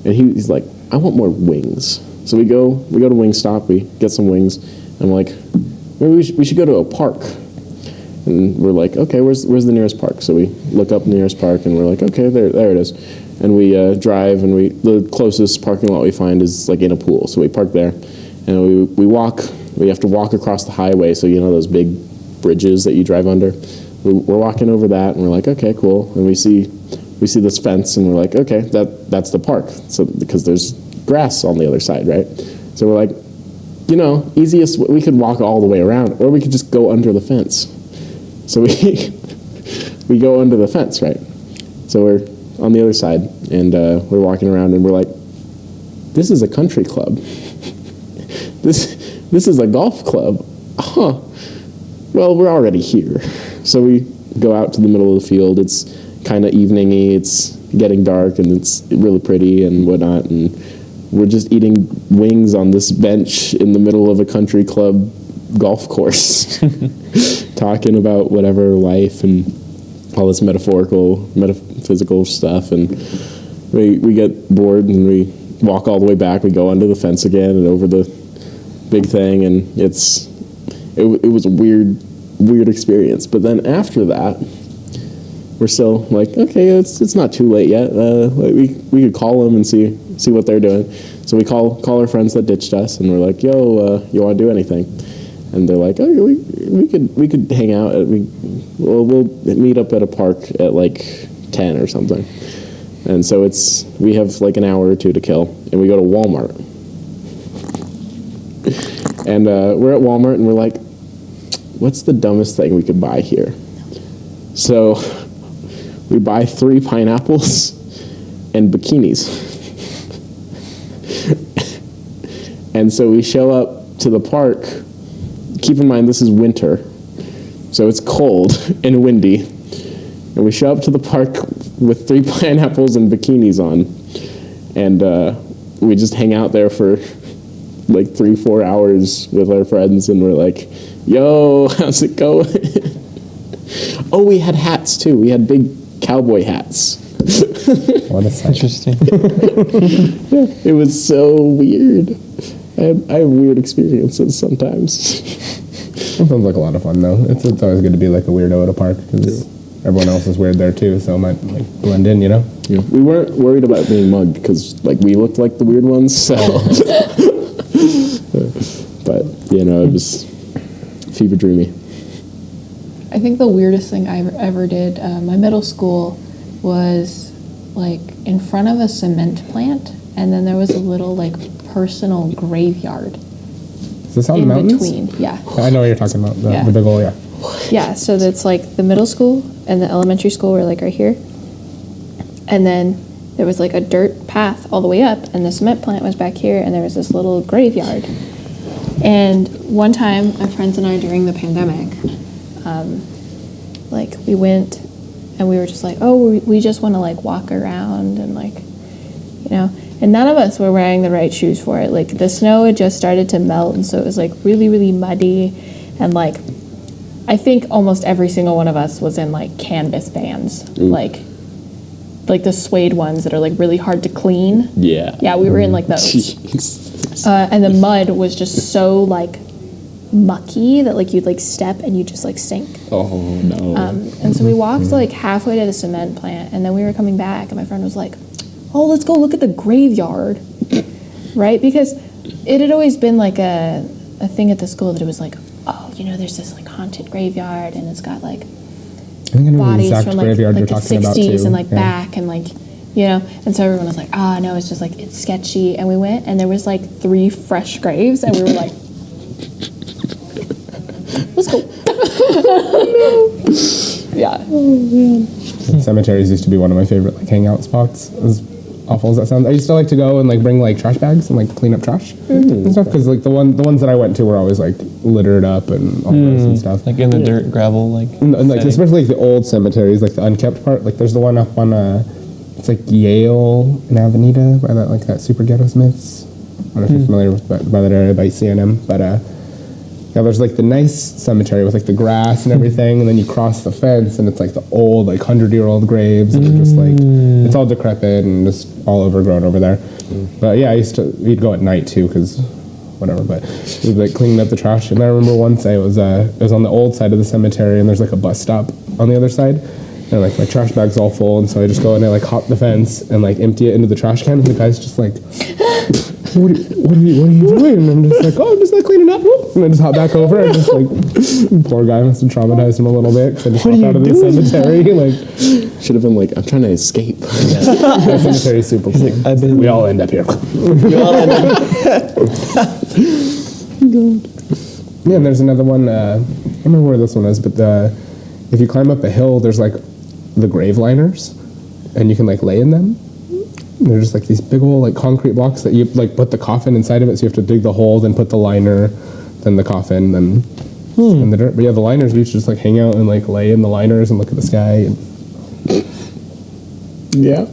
And he's like, I want more wings. So we go to Wingstop, we get some wings, and we're like, maybe we should go to a park. And we're like, okay, where's the nearest park? So we look up the nearest park, and we're like, okay, there it is. And we drive, and the closest parking lot we find is like in a pool. So we park there, and we walk. We have to walk across the highway, so you know those big bridges that you drive under. We're walking over that, and we're like, okay, cool. And we see this fence, and we're like, okay, that's the park. So because there's grass on the other side, right? So we're like, you know, easiest, we could walk all the way around, or we could just go under the fence. So we go under the fence, right? So we're on the other side, and we're walking around, and we're like, this is a country club. This is a golf club. Huh. Well, we're already here. So we go out to the middle of the field. It's kind of evening-y. It's getting dark, and it's really pretty and whatnot, and we're just eating wings on this bench in the middle of a country club golf course, talking about whatever life and all this metaphysical stuff, and we get bored, and we walk all the way back. We go under the fence again and over the big thing, and it was a weird experience. But then after that, we're still like, okay, it's not too late yet. We could call them and see what they're doing. So we call our friends that ditched us, and we're like, yo, you want to do anything? And they're like, oh, we could hang out. We'll meet up at a park at like 10 or something. And so we have like an hour or two to kill, and we go to Walmart. And we're at Walmart, and we're like, what's the dumbest thing we could buy here? So we buy 3 pineapples and bikinis. And so we show up to the park. Keep in mind, this is winter, so it's cold and windy. And we show up to the park with 3 pineapples and bikinis on. And we just hang out there for like 3-4 hours with our friends, and we're like, yo, how's it going? Oh, we had hats too. We had big cowboy hats. What is Interesting. It was so weird. I have weird experiences sometimes. That sounds like a lot of fun, though. It's always good to be like a weirdo at a park, because everyone else is weird there too, so it might like blend in, you know? Yeah. We weren't worried about being mugged, because like we looked like the weird ones, so. But, you know, it was fever dreamy. I think the weirdest thing I ever did, my middle school was like in front of a cement plant, and then there was a little like personal graveyard Is this out in the in mountains? between. Yeah. I know what you're talking about, Yeah. the big old, yeah. Yeah, so that's like the middle school and the elementary school were like right here. And then there was like a dirt path all the way up, and the cement plant was back here, and there was this little graveyard. And one time, my friends and I, during the pandemic, like we went and we were just like, oh, we just want to like walk around and like, you know, and none of us were wearing the right shoes for it. Like the snow had just started to melt, and so it was like really, really muddy, and like I think almost every single one of us was in like canvas Vans, like the suede ones that are like really hard to clean. Yeah. Yeah, we were in like those. Jeez. And the mud was just so like mucky that like you'd like step and you just like sink. Oh, no. And so we walked like halfway to the cement plant, and then we were coming back, and my friend was like, oh, let's go look at the graveyard. Right? Because it had always been like a thing at the school that it was like, oh, there's this like haunted graveyard, and it's got like I think I know the bodies exact from like graveyard you're the talking about 60s too. and like Yeah. back and like and so everyone was like, no, it's just like it's sketchy. And we went, and there was like 3 fresh graves, and we were like, let's go. Yeah. Cemeteries used to be one of my favorite like hangout spots. As awful as that sounds, I used to like to go and like bring like trash bags and like clean up trash and stuff, because like the ones that I went to were always like littered up and all gross and stuff. Like in the dirt, gravel, like. And, like setting. especially like the old cemeteries, like the unkept part. Like there's the one up on it's like Yale and Avenida by that Super Ghetto Smiths. I don't know if you're familiar with by that area by CNM, but yeah, there's like the nice cemetery with like the grass and everything, and then you cross the fence and it's like the old like 100-year-old graves, and they're just like it's all decrepit and just all overgrown over there. But yeah, we'd go at night too, because whatever. But we'd like cleaning up the trash, and I remember one day it was on the old side of the cemetery, and there's like a bus stop on the other side. And like my trash bag's all full, and so I just go and I like hop the fence and like empty it into the trash can, and the guy's just like, what are you doing? And I'm just like, oh, I'm just like cleaning up. And I just hop back over, and just like, poor guy must have traumatized him a little bit, because I just hopped out of the cemetery. Like, Should have been like, I'm trying to escape. the cemetery's super cool. I've been. We all end up here. Yeah, and there's another one. I don't remember where this one is, but if you climb up a hill, there's like the grave liners, and you can like lay in them. And they're just like these big old like concrete blocks that you like put the coffin inside of it, so you have to dig the hole, then put the liner, then the coffin, then in the dirt. But yeah, the liners, we used to just like hang out and like lay in the liners and look at the sky. And Yeah.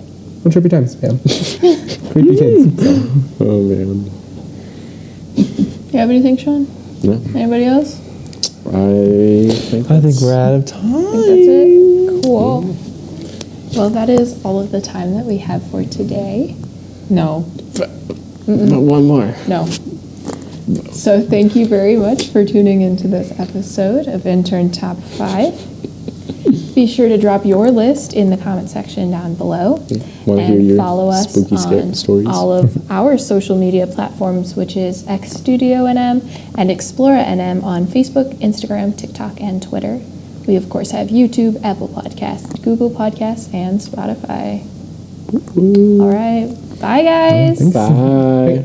what trippy times, man. Creepy kids. So. Oh man. You have anything, Sean? No. Anybody else? I think we're out of time. I think that's it. Cool. Well, that is all of the time that we have for today. No. one more. No. So thank you very much for tuning into this episode of Intern Top 5. Be sure to drop your list in the comment section down below. Want to hear And your follow us spooky on stories? all of our social media platforms, which is XStudioNM and ExploraNM on Facebook, Instagram, TikTok, and Twitter. We, of course, have YouTube, Apple Podcasts, Google Podcasts, and Spotify. All right. Bye, guys. Bye.